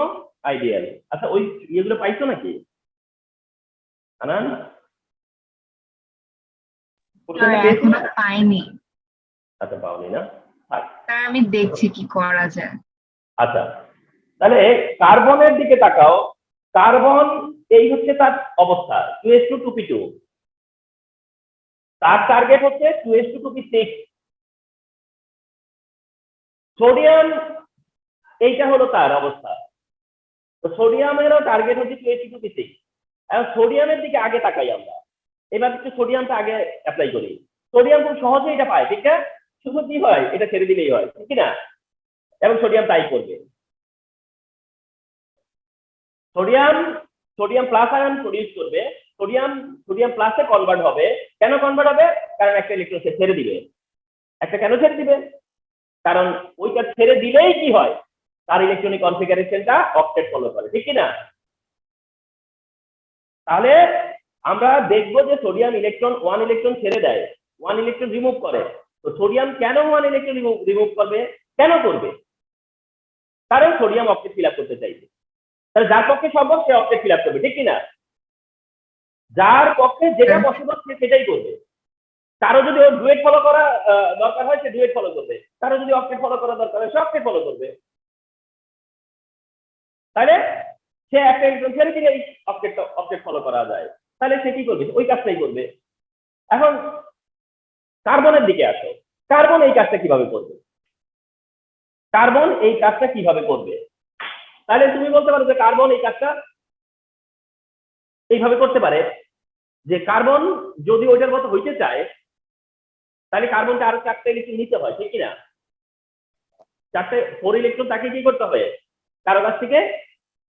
A: আইডিয়াল। আচ্ছা, ওই এগুলো পাইছো নাকি আনান?
B: এখনো পাইনি।
A: আচ্ছা, পাওনি না?
B: আমি দেখছি কি করা যায়।
A: আচ্ছা, তাহলে কার্বনের দিকে তাকাও। কার্বন এই হচ্ছে তার অবস্থা 2s2 2p2, তার টার্গেট হচ্ছে 2s2 2p6। সোডিয়াম এইটা হলো তার অবস্থা, তো সোডিয়ামেরও টার্গেট হচ্ছে 2s2 2p6। এখন সোডিয়ামের দিকে আগে তাকাই আমরা, এবার একটু সোডিয়ামটা আগে অ্যাপ্লাই করি। সোডিয়াম খুব সহজে এটা পায়, ঠিক না? শুধু কি হয়, এটা ছেড়ে দিলেই হয়, ঠিক না? এবং সোডিয়াম তাই করবে। সোডিয়াম প্লাস আয়ন প্রডিউস করবে, সোডিয়াম প্লাসে কনভার্ট হবে। কেন কনভার্ট হবে? কারণ একটা ইলেকট্রন সে ছেড়ে দিবে। একটা কেন ছেড়ে দিবে? কারণ ওইটা ছেড়ে দিলেই কি হয়, তার ইলেকট্রনিক কনফিগারেশনটা অক্টেট ফলো করে, ঠিক না? তাহলে আমরা দেখবো যে সোডিয়াম ওয়ান ইলেকট্রন ছেড়ে দেয়, ওয়ান ইলেকট্রন রিমুভ করে। তো সোডিয়াম কেন ওয়ান ইলেকট্রন রিমুভ করবে? কেন করবে? কারণ সোডিয়াম অক্টেট ফিল আপ করতে চাইছে। তাহলে যার পক্ষে সম্ভব সে অক্টেট ফিল আপ করবে, ঠিক কিনা? যার পক্ষে যেটা পসিবল সে সেটাই করবে। কারো যদি ওর ডুয়েট ফলো করা দরকার হয় সে ডুয়েট ফলো করবে, কারো যদি অক্টেট ফলো করা দরকার হয় সে অক্টেট ফলো করবে। তাহলে সে একটা ইলেকট্রন ছেড়ে দিলে অক্টেট ফলো করা যায়, তাহলে সে কি করবে? ওই কাজটাই করবে। এখন কার্বনের দিকে আসো। কার্বন এই কাজটা কিভাবে করবে? তাহলে তুমি বলতে পারো যে কার্বন এই কাজটা এইভাবে করতে পারে যে কার্বন যদি ওইটার মতো হইতে চায় তাহলে কার্বনটা আরো 4টা ইলেকট্রন নিতে হয়, ঠিক কিনা? 4টে 4 ইলেকট্রন তাকে কি করতে হবে, কারো কাছ থেকে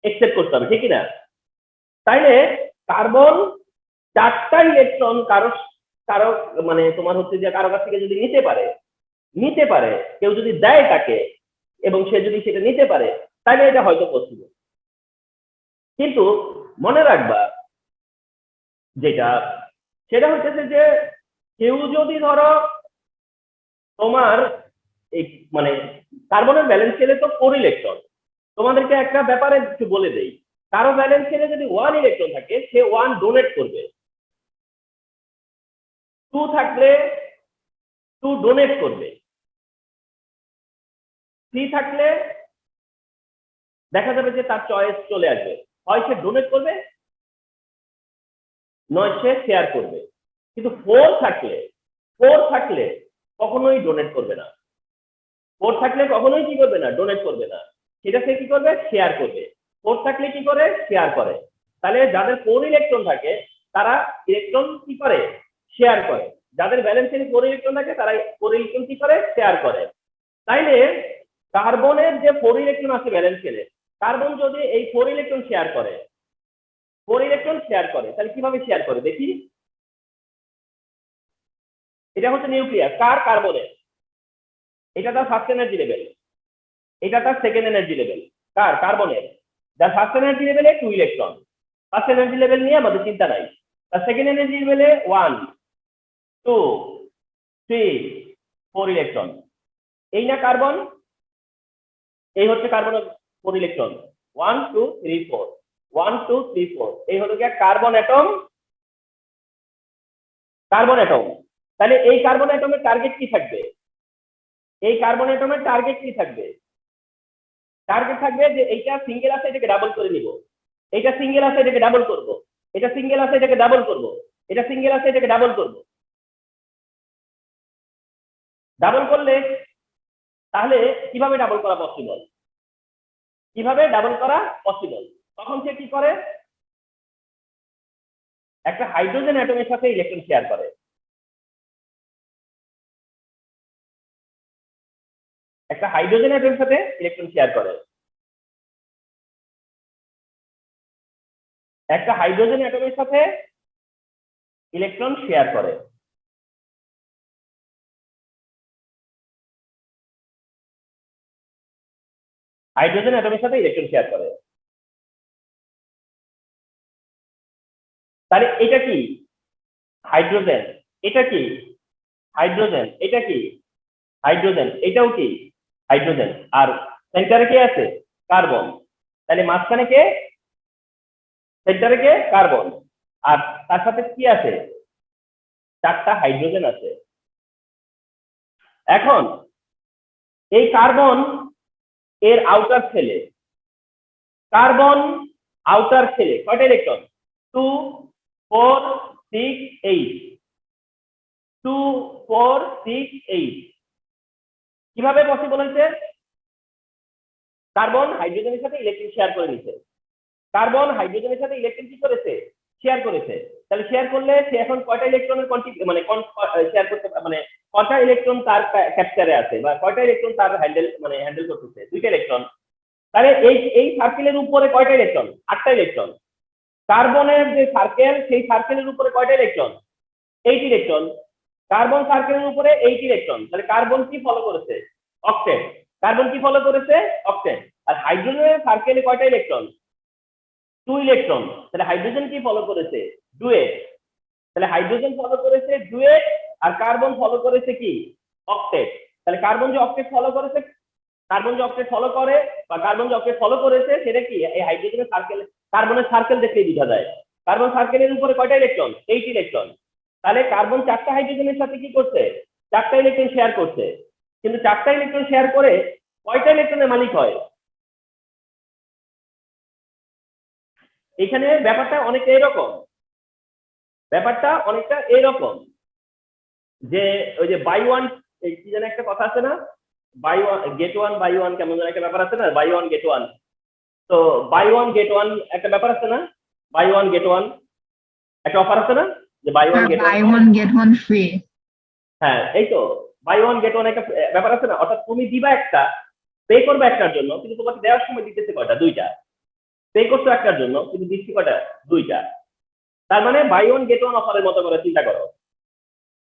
A: একসেপ্ট করতে হবে, ঠিক কিনা? তাইলে কার্বন 4টা ইলেকট্রন কারো কারো মানে তোমার হচ্ছে যে কারো কাছ থেকে যদি নিতে পারে কেউ যদি দেয় তাকে, এবং সে যদি সেটা নিতে পারে, তাহলে এটা হয়তো পসিবল। কিন্তু মনে রাখবা যেটা সেটা হচ্ছে যে কেউ যদি ধরো তোমার এই মানে কার্বনের ব্যালেন্স স্কেলে তো 4 ইলেকট্রন, তোমাদেরকে একটা ব্যাপারে একটু বলে দেই, কারো ব্যালেন্স স্কেলে যদি 1 ইলেকট্রন থাকে সে 1 ডোনেট করবে, 2 থাকলে 2 ডোনেট করবে, 3 থাকলে দেখা যাবে যে তার চয়েস চলে আসবে, হয় সে ডোনেট করবে নয় সে শেয়ার করবে। কিন্তু 4 থাকলে কখনোই ডোনেট করবে না, 4 থাকলে কখনোই কি করবে না, ডোনেট করবে না, সেটা সে কি করবে, শেয়ার করবে। 4 থাকলে কি করে, শেয়ার করে। তাহলে যাদের 4 ইলেকট্রন থাকে তারা ইলেকট্রন কি করে, শেয়ার করে। যাদের ব্যালেন্সে 4 ইলেকট্রন থাকে তারা 4 ইলেকট্রন কি করে, শেয়ার করে। তাইলে কার্বনের যে 4 ইলেকট্রন আছে ব্যালেন্স স্কেলে, কার্বন যদি এই 4 ইলেকট্রন শেয়ার করে, তাহলে কিভাবে শেয়ার করে দেখি। এটা হচ্ছে নিউক্লিয়াস কার, কার্বনের। এটা তার ফার্স্ট এনার্জি লেভেল, এটা তার সেকেন্ড এনার্জি লেভেল, কার, কার্বনের। যার ফার্স্ট এনার্জি লেভেলে 2 ইলেকট্রন, ফার্স্ট এনার্জি লেভেল নিয়ে আমাদের চিন্তা নাই। তার সেকেন্ড এনার্জি লেভেলে 1 2 3 4 ইলেকট্রন। এই না কার্বন, এই হচ্ছে কার্বনের 4 ইলেকট্রন, 1 2 3 4 1 2 3 4, এই হলো কি কার্বন অ্যাটম। তাহলে এই কার্বন অ্যাটমের টার্গেট কি থাকবে, টার্গেট থাকবে যে এইটা সিঙ্গেল আছে এটাকে ডাবল করে নিব, এটা সিঙ্গেল আছে এটাকে ডাবল করব, এটা সিঙ্গেল আছে এটাকে ডাবল করব, এটা সিঙ্গেল আছে এটাকে ডাবল করব। ডাবল করলে তাহলে কিভাবে ডাবল করা পসিবল, তখন সে কি করে, একটা হাইড্রোজেন অ্যাটমের সাথে ইলেকট্রন শেয়ার করে, একটা হাইড্রোজেন অ্যাটমের সাথে ইলেকট্রন শেয়ার করে, একটা হাইড্রোজেন অ্যাটমের সাথে ইলেকট্রন শেয়ার করে। হাইড্রোজেন অ্যাটমের সাথে ইলেকট্রন শেয়ার করে। তাহলে এটা কি হাইড্রোজেন, এটা কি হাইড্রোজেন, এটা কি হাইড্রোজেন, এটাও কি হাইড্রোজেন, আর সেন্টারে কে আছে, কার্বন। তাহলে মাঝখানে কে, সেন্টারে কে, কার্বন, আর তার সাথে কি আছে, 4টা হাইড্রোজেন আছে। এখন এই কার্বন এর আউটার শেলে, কয়টা ইলেকট্রন, 2 4 6 8, 2 4 6 8। কিভাবে পসিবল হয়েছে, কার্বন হাইড্রোজেনের সাথে ইলেকট্রন শেয়ার করে নিছে, কার্বন হাইড্রোজেনের সাথে ইলেকট্রন কি করেছে, শেয়ার করেছে। তাহলে শেয়ার করলে সে এখন কয়টা ইলেকট্রনের শেয়ার করতে, মানে কয়টা ইলেকট্রন তার ক্যাপচারে আছে, বা কয়টা ইলেকট্রন তার হ্যান্ডেল করতেছে, 2টা ইলেকট্রন। তাহলে এই সার্কেলের উপরে কয়টা ইলেকট্রন, 8টা ইলেকট্রন। কার্বনের যে সার্কেল, সেই সার্কেলের উপরে কয়টা ইলেকট্রন, 8 ইলেকট্রন। কার্বন সার্কেলের উপরে 8 ইলেকট্রন। তাহলে কার্বন কি ফলো করেছে, অক্টেট। আর হাইড্রোজেনের সার্কেলে কয়টা ইলেকট্রন, 2 ইলেকট্রন। তাহলে হাইড্রোজেন কি ফলো করেছে, ডুয়েট। তাহলে হাইড্রোজেন ফলো করেছে ডুয়েট, আর কার্বন ফলো করেছে কি, অক্টেট। তাহলে কার্বন যে অক্টেট ফলো করেছে, বা কার্বন যে অক্টেট ফলো করেছে সেটা কি, এই হাইড্রোজেনের সার্কেল, কার্বনের সার্কেল দেখলেই বোঝা যায়। কার্বন সার্কেলের উপরে কয়টা ইলেকট্রন, 8 ইলেকট্রন। তাহলে কার্বন 4টা হাইড্রোজেনের সাথে কি করছে, 4টা ইলেকট্রন শেয়ার করছে। কিন্তু 4টা ইলেকট্রন শেয়ার করে কয়টা ইলেকট্রনের মালিক হয়, এখানে ব্যাপারটা অনেকটা এরকম, যে ওই যে বাই ওয়ান, কি যেন একটা কথা আছে না, buy one get one, buy one কেমন যেন একটা ব্যাপার আছে না, বাই ওয়ান গেট ওয়ান। তো বাই ওয়ান গেট ওয়ান একটা ব্যাপার আছে না, বাই ওয়ান গেট ওয়ান একটা অফার আছে না, যে buy one get
B: buy
A: one.
B: One get one free.
A: হ্যাঁ এই তো বাই ওয়ান গেট ওয়ান একটা ব্যাপার আছে না, অর্থাৎ তুমি দিবা একটা, পে করবে একটার জন্য, কিন্তু তোমাকে দেওয়ার সময় দিতেছে কয়টা, দুইটা। পে করছো একটার জন্য কিন্তু দিচ্ছি কয়টা, দুইটা। তার মানে বাই ওয়ান গেট ওয়ান অফারের মতো করে চিন্তা করো।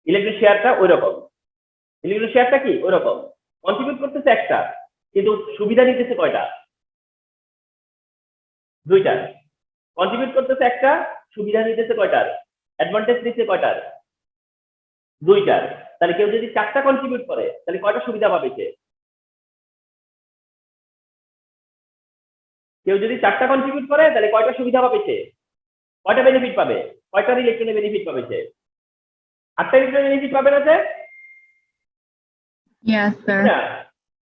A: ইলেকট্রিক শেয়ারটা ওই রকম, ইলেকট্রিক শেয়ারটা কি ওই রকম, কন্ট্রিবিউট করতেছে একটা কিন্তু সুবিধা নিতেছে কয়টা, দুইটা। কন্ট্রিবিউট করতেছে একটা, সুবিধা নিতেছে কয়টার, অ্যাডভান্টেজ নিচ্ছে কয়টার, দুইটার। তাহলে কেউ যদি চারটা কন্ট্রিবিউট করে তাহলে কয়টা সুবিধা পাবে সে, কেউ যদি চারটা কন্ট্রিবিউট করে তাহলে কয়টা সুবিধা পাবে সে, কয়টা বেনিফিট পাবে, কয়টার ইলেকট্রনে বেনিফিট পাবে সে, 8টা ইলেকট্রনে বেনিফিট পাবে না সে?
B: Yes sir.
A: না,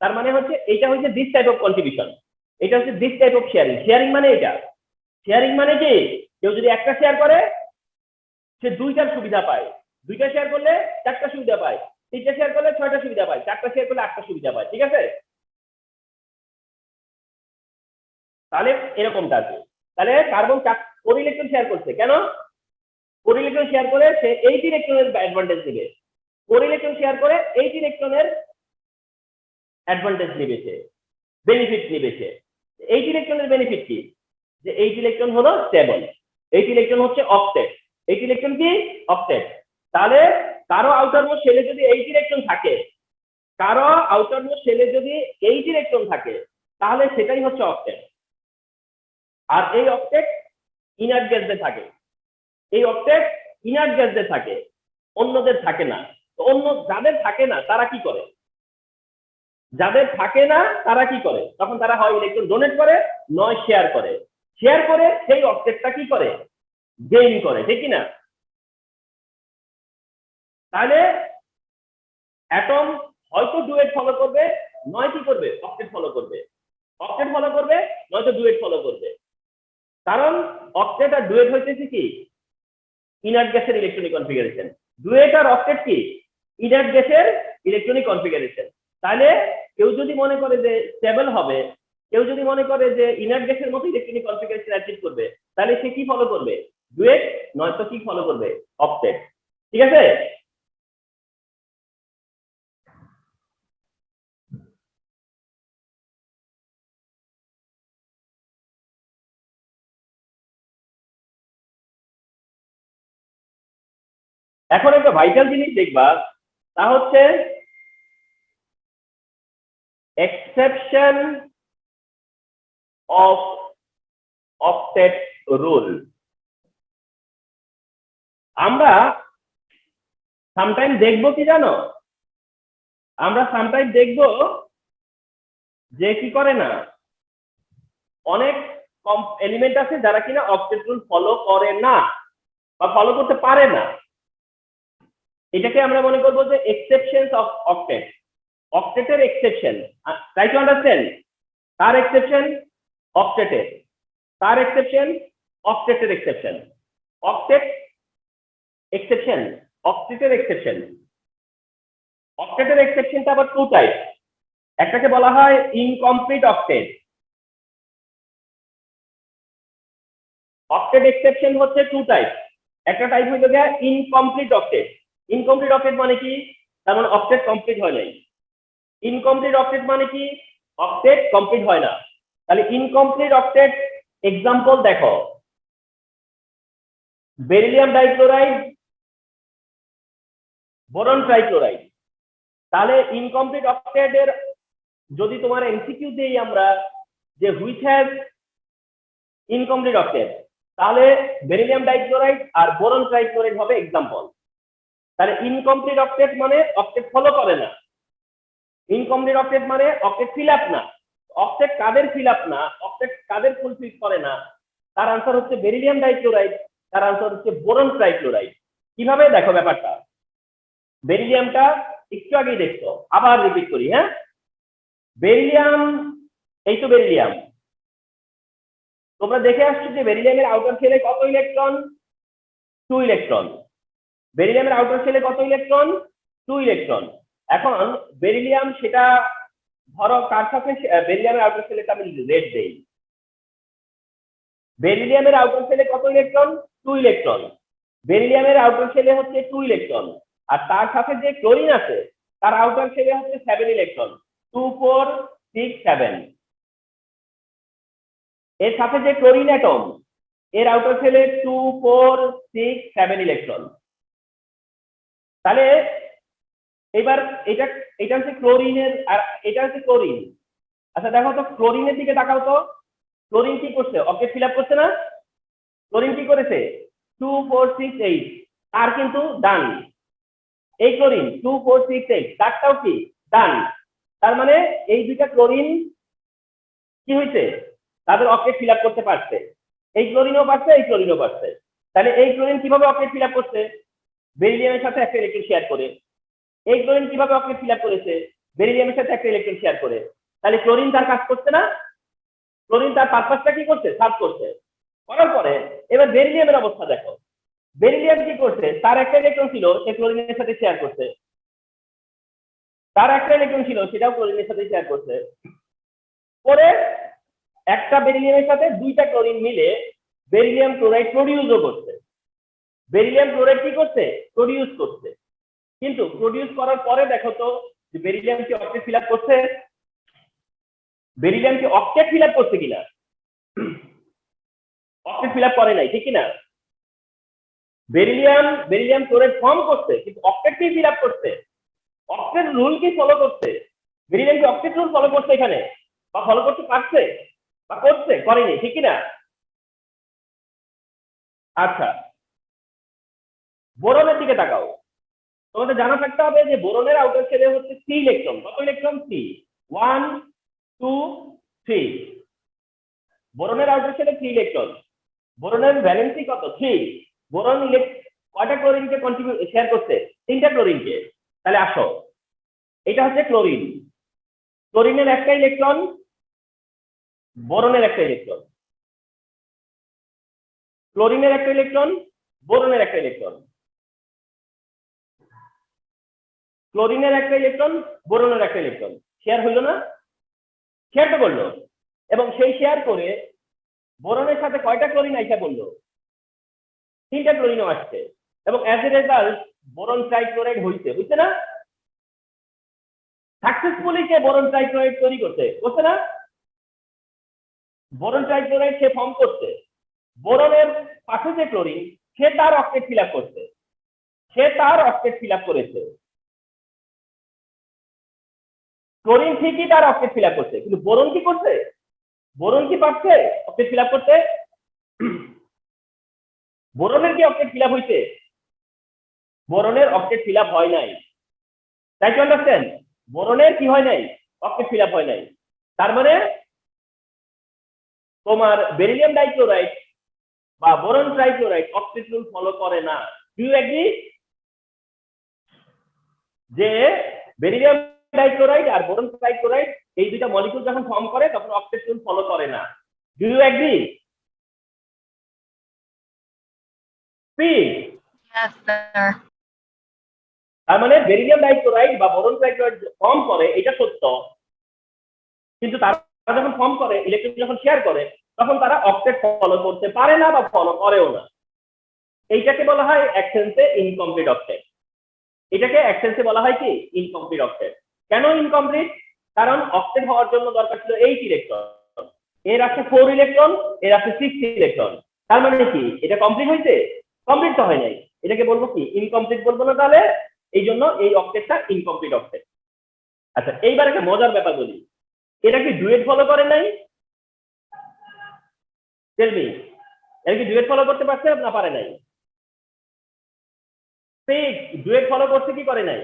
A: তার মানে হচ্ছে এটা হচ্ছে দিস টাইপ অফ কন্ট্রিবিউশন, এটা হচ্ছে this type of sharing. Sharing মানে এটা, শেয়ারিং মানে কি, কেউ যদি একটা শেয়ার করে সে দুইটার সুবিধা পায়, দুইটা শেয়ার করলে চারটা সুবিধা পায়, তিনটা শেয়ার করলে 6টা সুবিধা পায়, চারটা শেয়ার করলে 8টা সুবিধা পায়, ঠিক আছে? তাহলে এরকমটা আছে। তাহলে কার্বন 4 ইলেকট্রন শেয়ার করছে, কেন 4 ইলেকট্রন শেয়ার করে সে 8 ইলেকট্রনের অ্যাডভান্টেজ নেবে, 4 ইলেকট্রন শেয়ার করে 8 ইলেকট্রনের অ্যাডভান্টেজ নেবে সে, বেনিফিট নেবে সে। 8 ইলেকট্রনের বেনিফিট কি, যে 8 ইলেকট্রন হলো স্টেবল, 8 ইলেকট্রন হচ্ছে অক্টেট, 8 ইলেকট্রন কি অক্টেট। তাহলে কারো আউটারমোস্ট শেলে যদি 8 ইলেকট্রন থাকে, কারো আউটারমোস্ট শেলে যদি 8 ইলেকট্রন থাকে, তাহলে সেটাই হচ্ছে অক্টেট। আর এই অক্টেট ইনার্ট গ্যাসে থাকে, এই অক্টেট ইনার্ট গ্যাসে থাকে, অন্যদের থাকে না। তো অন্য যাদের থাকে না তারা কি করে, যাদের থাকে না তারা কি করে, তখন তারা হয় ইলেকট্রন ডোনেট করে, নয় শেয়ার করে। শেয়ার করে সেই অক্টেটটা কি করে, গেইন করে, ঠিক কি না? তাহলে অ্যাটম হয়তো ডুয়েট ফলো করবে, নয় কি করবে, অক্টেট ফলো করবে, অক্টেট ফলো করবে, নয়তো ডুয়েট ফলো করবে। কারণ অক্টেট আর ডুয়েট হইতেছে কি, ইনার্ট গ্যাসের ইলেকট্রনিক কনফিগারেশন। ডুয়েট আর অক্টেট কি, ইনার্ট গ্যাসের ইলেকট্রনিক কনফিগারেশন। তাহলে কেউ যদি মনে করে যে স্টেবল হবে, কেউ যদি মনে করে যে ইনার্ট গ্যাসের মতো ইলেকট্রনিক কনফিগারেশন অ্যাচিভ করবে, তাহলে সে কি ফলো করবে, ডুয়েট, নয়তো কি ফলো করবে, অক্টেট, ঠিক আছে? এখন একটা ভাইটাল জিনিস দেখবা, তা হচ্ছে এক্সেপশন অফ অক্টেট রুল। আমরা সামটাইম দেখবো কি জানো, আমরা সামটাইম দেখবো যে কি করে না, অনেক কম এলিমেন্ট আছে যারা কিনা অক্টেট রুল ফলো করে না বা ফলো করতে পারে না। এটাকে আমরা মনে করবো যে এক্সেপশন অফ অক্টেট, অক্টেটের এক্সেপশন। ট্রাই টু আন্ডারস্ট্যান্ড, কার এক্সেপশন, অক্টেটের, কার এক্সেপশন, অক্টেটের এক্সেপশন, অক্টেট এক্সেপশন, অক্টেটের এক্সেপশন। অক্টেটের এক্সেপশনটা আবার টু টাইপ, একটাকে বলা হয় ইনকমপ্লিট অক্টেট। অক্টেট এক্সেপশন হচ্ছে টু টাইপ, একটা টাইপ হইল গিয়া ইনকমপ্লিট অক্টেট। ইনকমপ্লিট অক্টেট মানে কি, তার মানে অক্টেট কমপ্লিট হয় নাই। ইনকমপ্লিট অক্টেট মানে কি, অক্টেট কমপ্লিট হয় না। তাহলে ইনকমপ্লিট অক্টেট এক্সাম্পল দেখো, বেরিলিয়াম ডাইক্লোরাইড, বোরন ট্রাইক্লোরাইড। তাহলে ইনকমপ্লিট অক্টেটের যদি তোমার এমসিকিউ দেই আমরা যে হুইচ হ্যাজ ইনকমপ্লিট অক্টেট, তাহলে বেরিলিয়াম ডাইক্লোরাইড আর বোরন ট্রাইক্লোরাইড হবে এক্সাম্পল। তাহলে ইনকমপ্লিট অক্টেট মানে অক্টেট ফলো করে না, ইনকমপ্লিট অক্টেট মানে অক্টেট ফিল আপ না। অক্টেট কাদের ফিল আপ না, অক্টেট কাদের ফুলফিল করে না, তার আনসার হচ্ছে বেরিলিয়াম ডাইক্লোরাইড, তার আনসার হচ্ছে বোরন ট্রাইক্লোরাইড। কিভাবে দেখো ব্যাপারটা, বেরিলিয়ামটা একটু আগেই দেখছো, আবার রিপিট করি, হ্যাঁ। বেরিলিয়াম, এই তো বেরিলিয়াম, তোমরা দেখে আসছো যে বেরিলিয়ামের আউটার শেলে কত ইলেকট্রন, 2 ইলেকট্রন। বেরিলিয়ামের আউটার শেলে কত ইলেকট্রন, 2 ইলেকট্রন। এখন বেরিলিয়াম সেটা ধরো কার সাথে, বেরিলিয়ামের আউটার শেলে আমি রেড দেই, বেরিলিয়ামের আউটার শেলে কত ইলেকট্রন? 2 ইলেকট্রন। বেরিলিয়ামের আউটার শেলে হচ্ছে 2 ইলেকট্রন, আর তার সাথে যে ক্লোরিন আছে তার আউটার শেলে হচ্ছে 7 ইলেকট্রন, 2 4 6 7। এর সাথে যে ক্লোরিন অ্যাটম এর আউটার শেলে 2 4 6 7 ইলেকট্রন। তাহলে এবার এটা এটা হচ্ছে ক্লোরিনের, আর এটা হচ্ছে ক্লোরিন। আচ্ছা দেখো তো ক্লোরিনের দিকে তাকাও তো, ক্লোরিন কি করছে? অকেট ফিল আপ করছে না? ক্লোরিন কি করেছে? 2 4 6 8, আর কিন্তু ডান। এই ক্লোরিন 2 4 6 8 তারটাও কি ডান। তার মানে এই দুইটা ক্লোরিন কি হয়েছে? তাদের অকেট ফিল আপ করতে পারছে। এই ক্লোরিনও পারছে, এই ক্লোরিনও পারছে। তাহলে এই ক্লোরিন কিভাবে অকেট ফিল আপ করছে? বেরিলিয়ামের সাথে একটা ইলেকট্রন শেয়ার করে। এই ক্লোরিন কিভাবে অকেট ফিল আপ করেছে? বেরিলিয়ামের সাথে একটা ইলেকট্রন শেয়ার করে। তাহলে ক্লোরিন তার কাজ করছে না? ক্লোরিন তার পারপাসটা কি করছে? সার্ভ করছে। করার পরে এবার বেরিলিয়ামের অবস্থা দেখো। বেরিলিয়াম কি করছে? তার একটা ইলেকট্রন ছিল, সে ক্লোরিনের সাথে শেয়ার করছে। তার একটা ইলেকট্রন ছিল, সেটাও ক্লোরিনের সাথে শেয়ার করছে। পরে একটা বেরিলিয়ামের সাথে দুইটা ক্লোরিন মিলে বেরিলিয়াম ক্লোরাইড প্রডিউসও করছে। বেরিলিয়াম ক্লোরাইড কি করছে? প্রডিউস করছে। কিন্তু প্রডিউস করার পরে দেখো তো যে বেরিলিয়াম কি অক্টেট ফিল আপ করছে? বেরিলিয়াম কি অক্টেট ফিল আপ করছে কিনা? অক্টেট ফিল আপ করে নাই, ঠিক কিনা? বেরিলিয়াম ক্লোরাইড ফর্ম করছে, কিন্তু অক্টেট কি ফিল আপ করছে? অক্টেট রুল কি ফলো করছে? বেরিলিয়াম কি অক্টেট রুল ফলো করছে এখানে, বা ফলো করতে পারছে, বা করছে? করেনি, ঠিক কিনা? আচ্ছা, বোরনের দিকে তাকাও। তোমাদের জানা থাকতে হবে যে বোরনের আউটার শেলে হচ্ছে 3 ইলেকট্রন। কত ইলেকট্রন? 3। 1 2 3। বোরনের আউটার শেলে 3 ইলেকট্রন। বোরনের ভ্যালেন্সি কত? 3। বোরন কয়টা ক্লোরিনকে কন্ট্রিবিউট শেয়ার করছে? 3টা ক্লোরিনকে। তাহলে আসো, এটা হচ্ছে ক্লোরিন। ক্লোরিনের একটা ইলেকট্রন, বোরনের একটা ইলেকট্রন। ক্লোরিনের একটা ইলেকট্রন, বোরনের একটা ইলেকট্রন। ক্লোরিনের একটা ইলেকট্রন, বোরনের একটা ইলেকট্রন। শেয়ার হইলো না? শেয়ার তো করলো। এবং সেই শেয়ার করে বোরনের সাথে কয়টা ক্লোরিন আইসা বললো? 3টা ক্লোরিনও আসছে। এবং as a result boron trichloride হইছে না? সাকসেসফুলি সে বোরন ট্রাইক্লোরাইড তৈরি করছে না? বোরন ট্রাইক্লোরাইড সে ফর্ম করছে। বোরনের পাশে যে ক্লোরিন, সে তার অক্টেট ফিল আপ করছে। সে তার অক্টেট ফিল আপ করেছে। ক্লোরিন ঠিকই তার অক্টেট ফিল আপ করছে, কিন্তু বোরন কি করছে? বোরন কি পারছে অক্টেট ফিল আপ করতে? বোরনের কি অক্টেট ফিল আপ হয়েছে? বোরনের অক্টেট ফিল আপ হয় নাই। তাই টু আন্ডারস্ট্যান্ড, বোরনের কি হয় নাই? অক্টেট ফিল আপ হয় নাই। তার মানে তোমার বেরিলিয়াম ডাইক্লোরাইড বা boron trichloride octet rule follow করে না। ডু ইউ এগ্রি যে বেরিলিয়াম ডাইক্লোরাইড আর বোরন ট্রাইক্লোরাইড এই দুইটা মলিকিউল যখন ফর্ম করে তখন অক্টেট রুল ফলো করে না? Do you agree?
B: Yes, sir.
A: তার মানে বেরিলিয়াম ডাইক্লোরাইড বা বোরন ট্রাইক্লোরাইড ফর্ম করে, এটা সত্য, কিন্তু তারা যখন ফর্ম করে, ইলেকট্রন যখন শেয়ার করে, তখন তারা অক্টেট ফলো করতে পারে না বা ফলো করেও না। এইটাকে বলা হয় অ্যাকসেন্সে ইনকমপ্লিট অক্টেট। এটাকে অ্যাকসেন্সে বলা হয় কি? Incomplete octet. কেন ইনকমপ্লিট? কারণ অক্টেট হওয়ার জন্য দরকার ছিল 8 ইলেকট্রন, এর আছে 4 ইলেকট্রন, এর আছে 6 ইলেকট্রন। তার মানে কি এটা কমপ্লিট হয়েছে? কমপ্লিট তো হয় নাই। এটাকে বলবো কি? ইনকমপ্লিট বলবো না। তাহলে এই জন্য এই অক্টেটটা ইনকমপ্লিট অক্টেট। আচ্ছা, এইবার একটা মজার ব্যাপার বলি। এটা কি ডুয়েট ফলো করে নাই? টেল মি, এটা কি ডুয়েট ফলো করতে পারছে না পারে নাই? ঠিক, ডুয়েট ফলো করছে কি করে নাই?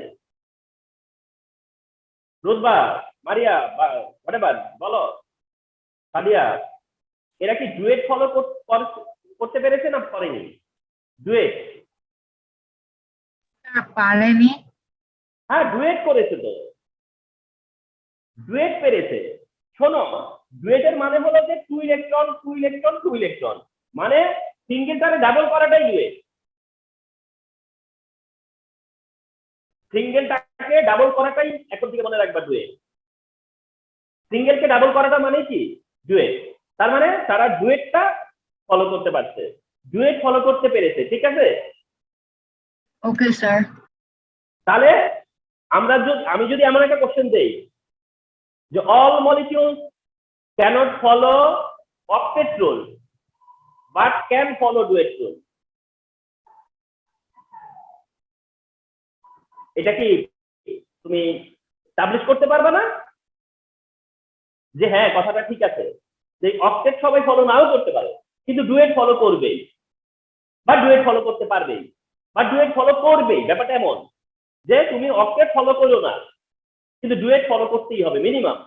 A: রুদবা, মারিয়া, হোয়াটএভার বলো, সাদিয়া, এরা কি ডুয়েট ফলো করতে পেরেছে না করেনি? ডুয়েট,
B: Sir, পারেনি।
A: হ্যাঁ ডুয়েট করেছে তো, ডুয়েট পেরেছে। শোনো, ডুয়েটের মানে হলো যে 2 ইলেকট্রন 2 ইলেকট্রন 2 ইলেকট্রন, মানে সিঙ্গেলটারে ডাবল করাটাই ডুয়েট। সিঙ্গেলটাকে ডাবল করাটাই এখন থেকে মনে রাখবা ডুয়েট। সিঙ্গেলকে ডাবল করাটা মানে কি? ডুয়েট। তার মানে তারা ডুয়েটটা ফলো করতে পারছে, ডুয়েট ফলো করতে পেরেছে, ঠিক আছে?
B: Okay, sir.
A: তাহলে আমি যদি এমন একটা কোশ্চেন দেই যে all molecules cannot follow octet rule but can follow duet rule, এটা কি তুমি স্টাবলিশ করতে পারবে না যে হ্যাঁ কথাটা ঠিক আছে, যে অক্টেট সবাই ফলো নাও করতে পারে কিন্তু ডুয়েট ফলো করবেই, বা ডুয়েট ফলো করতে পারবেই, বা ডুয়েট ফলো করবেই? ব্যাপারটা এমন যে তুমি অক্টেট ফলো করো না কিন্তু ডুয়েট ফলো করতেই হবে মিনিমাম।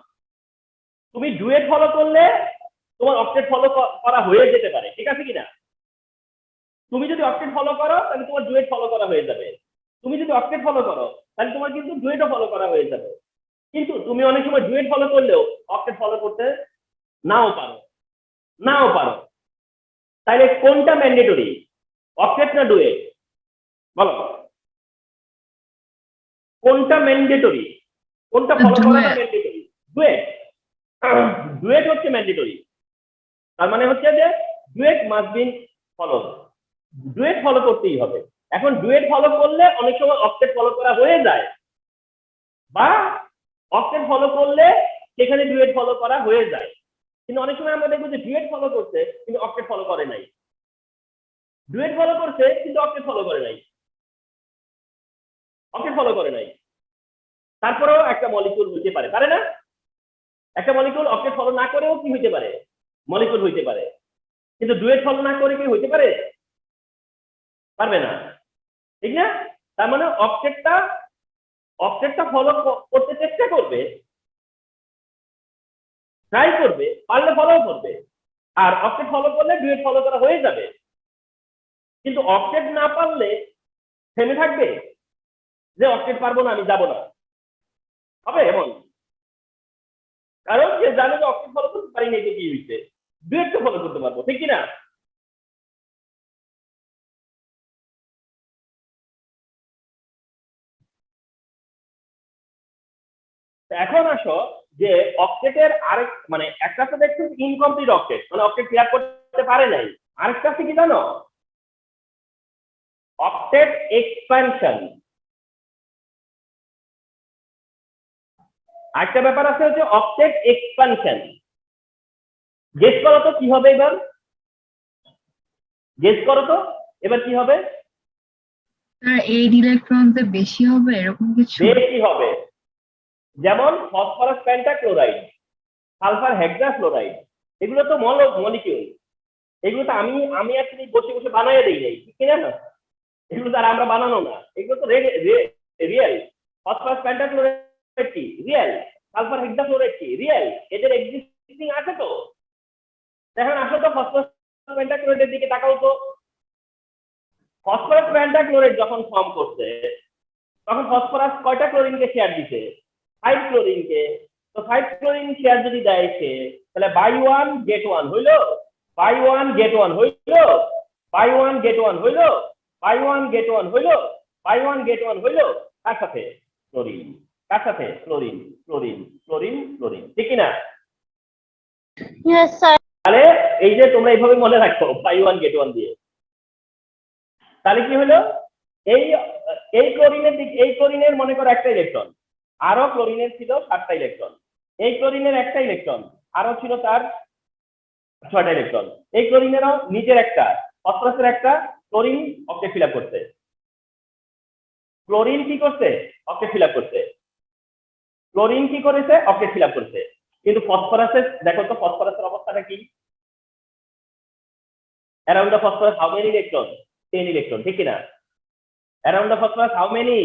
A: তুমি ডুয়েট ফলো করলে তোমার অক্টেট ফলো করা হয়ে যেতে পারে, ঠিক আছে কিনা? তুমি যদি অক্টেট ফলো করো তাহলে তোমার ডুয়েট ফলো করা হয়ে যাবে, তুমি যদি অক্টেট ফলো করো তাহলে তোমার কিন্তু ডুয়েটও ফলো করা হয়ে যাবে। কিন্তু তুমি অনেক সময় ডুয়েট ফলো করলেও অক্টেট ফলো করতে নাও পারো। তাহলে কোনটা ম্যান্ডেটরি, অক্টেট না ডুয়েট? বলো কোনটা ম্যান্ডেটরি, কোনটা ফলো করাটা ম্যান্ডেটরি? ডুয়েট। ডুয়েট হচ্ছে ম্যান্ডেটরি, তার মানে হচ্ছে যে duet must be follow, duet follow করতেই হবে। এখন ডুয়েট ফলো করলে অনেক সময় অক্টেট ফলো করা হয়ে যায়, বা অক্টেট ফলো করলে সেখানে ডুয়েট ফলো করা হয়ে যায়, কিন্তু অনেক সময় আমরা দেখবো যে ডুয়েট ফলো করছে কিন্তু অক্টেট ফলো করে নাই, ডুয়েট ফলো করছে কিন্তু অক্টেট ফলো করে নাই, তারপরেও একটা মলিকিউল হইতে পারে না? একটা মলিকিউল অক্টেট ফলো না করেও কি হইতে পারে, মলিকিউল হইতে পারে, কিন্তু ডুয়েট ফলো না করে কি হইতে পারবে না, ঠিক না? তার মানে অক্টেটটা ফলো করতে চেষ্টা করবে, ট্রাই করবে, পারলে ফলো করবে, আর অক্টেট ফলো করলে ডুয়েট ফলো করা হয়ে যাবে। কিন্তু অক্টেট না পারলে থেমে থাকবে যে অক্টেট পারবো না, আমি যাব না, হবে এমন? কারণ যে জানে যে অক্টেট ফলো করতে পারি না, এটা কি হয়েছে, ডুয়েট তো ফলো করতে পারবো, ঠিক কিনা? এখন আসো যে অক্টেটের আরেক মানে একটা তো দেখছো ইনকমপ্লিট অক্টেট, মানে অক্টেট ক্লিয়ার করতে পারে নাই, আরেকটা আছে কি জানো, অক্টেট এক্সপ্যানশন। আরেকটা ব্যাপার আছে হচ্ছে অক্টেট এক্সপ্যানশন। গেস করো তো কি হবে এবার, গেস করো তো এবার কি হবে?
B: স্যার 8 ইলেকট্রনস বেশি হবে এরকম কিছু?
A: বেশি হবে, যেমন ফসফরাস পেন্টাক্লোরাইড, সালফার হেক্সাফ্লোরাইড, এগুলো তো মলিকিউল, এগুলো তো আমি অ্যাকচুয়ালি বসে বসে বানাইয়ে দেই নাই, ঠিক কিনা? এগুলো তো আর আমরা বানানো না, এগুলো তো রিয়েল। ফসফরাস পেন্টাক্লোরাইড কি রিয়েল, সালফার হেক্সাফ্লোরাইড কি রিয়েল, এদের এক্সিস্টিং আছে তো। এখন আসো তো ফসফরাস পেন্টাক্লোরাইডের দিকে তাকাও তো। ফসফরাস পেন্টাক্লোরাইড যখন ফর্ম করছে তখন ফসফরাস কয়টা ক্লোরিনকে শেয়ার দিছে? 5 ক্লোরিনকে। তো 5 ক্লোরিন শেয়ার যদি দেয় সে, তাহলে বাই 1 গেট 1 হইলো, বাই 1 গেট 1 হইলো, বাই 1 গেট 1 হইলো, বাই 1 গেট 1 হইলো, বাই 1 গেট 1 হইলো, কার সাথে? ক্লোরিন। কার সাথে? ক্লোরিন, ক্লোরিন, ক্লোরিন, ক্লোরিন, ঠিক কি না?
C: Yes sir.
A: তাহলে এই যে তোমরা এইভাবে মনে রাখো বাই 1 গেট 1 দিয়ে, তাহলে কি হলো, এই এই ক্লোরিনের মনে করো একটা ইলেকট্রন, আরো ক্লোরিনের ছিল 7টা ইলেকট্রন, এই ক্লোরিনের একটা ইলেকট্রন, আরো ছিল তার 6টা ইলেকট্রন, এই ক্লোরিনেরও নিজের একটা, ফসফরাসের একটা, ক্লোরিন অক্টেট ফিল আপ করছে, ক্লোরিন কি করছে? অক্টেট ফিল আপ করছে, ক্লোরিন কি করেছে? অক্টেট ফিল আপ করছে। কিন্তু ফসফরাসের দেখো তো ফসফরাসের অবস্থাটা কি? Around the phosphorus how many electron? 10 electron, ঠিক কিনা? Around the phosphorus how many?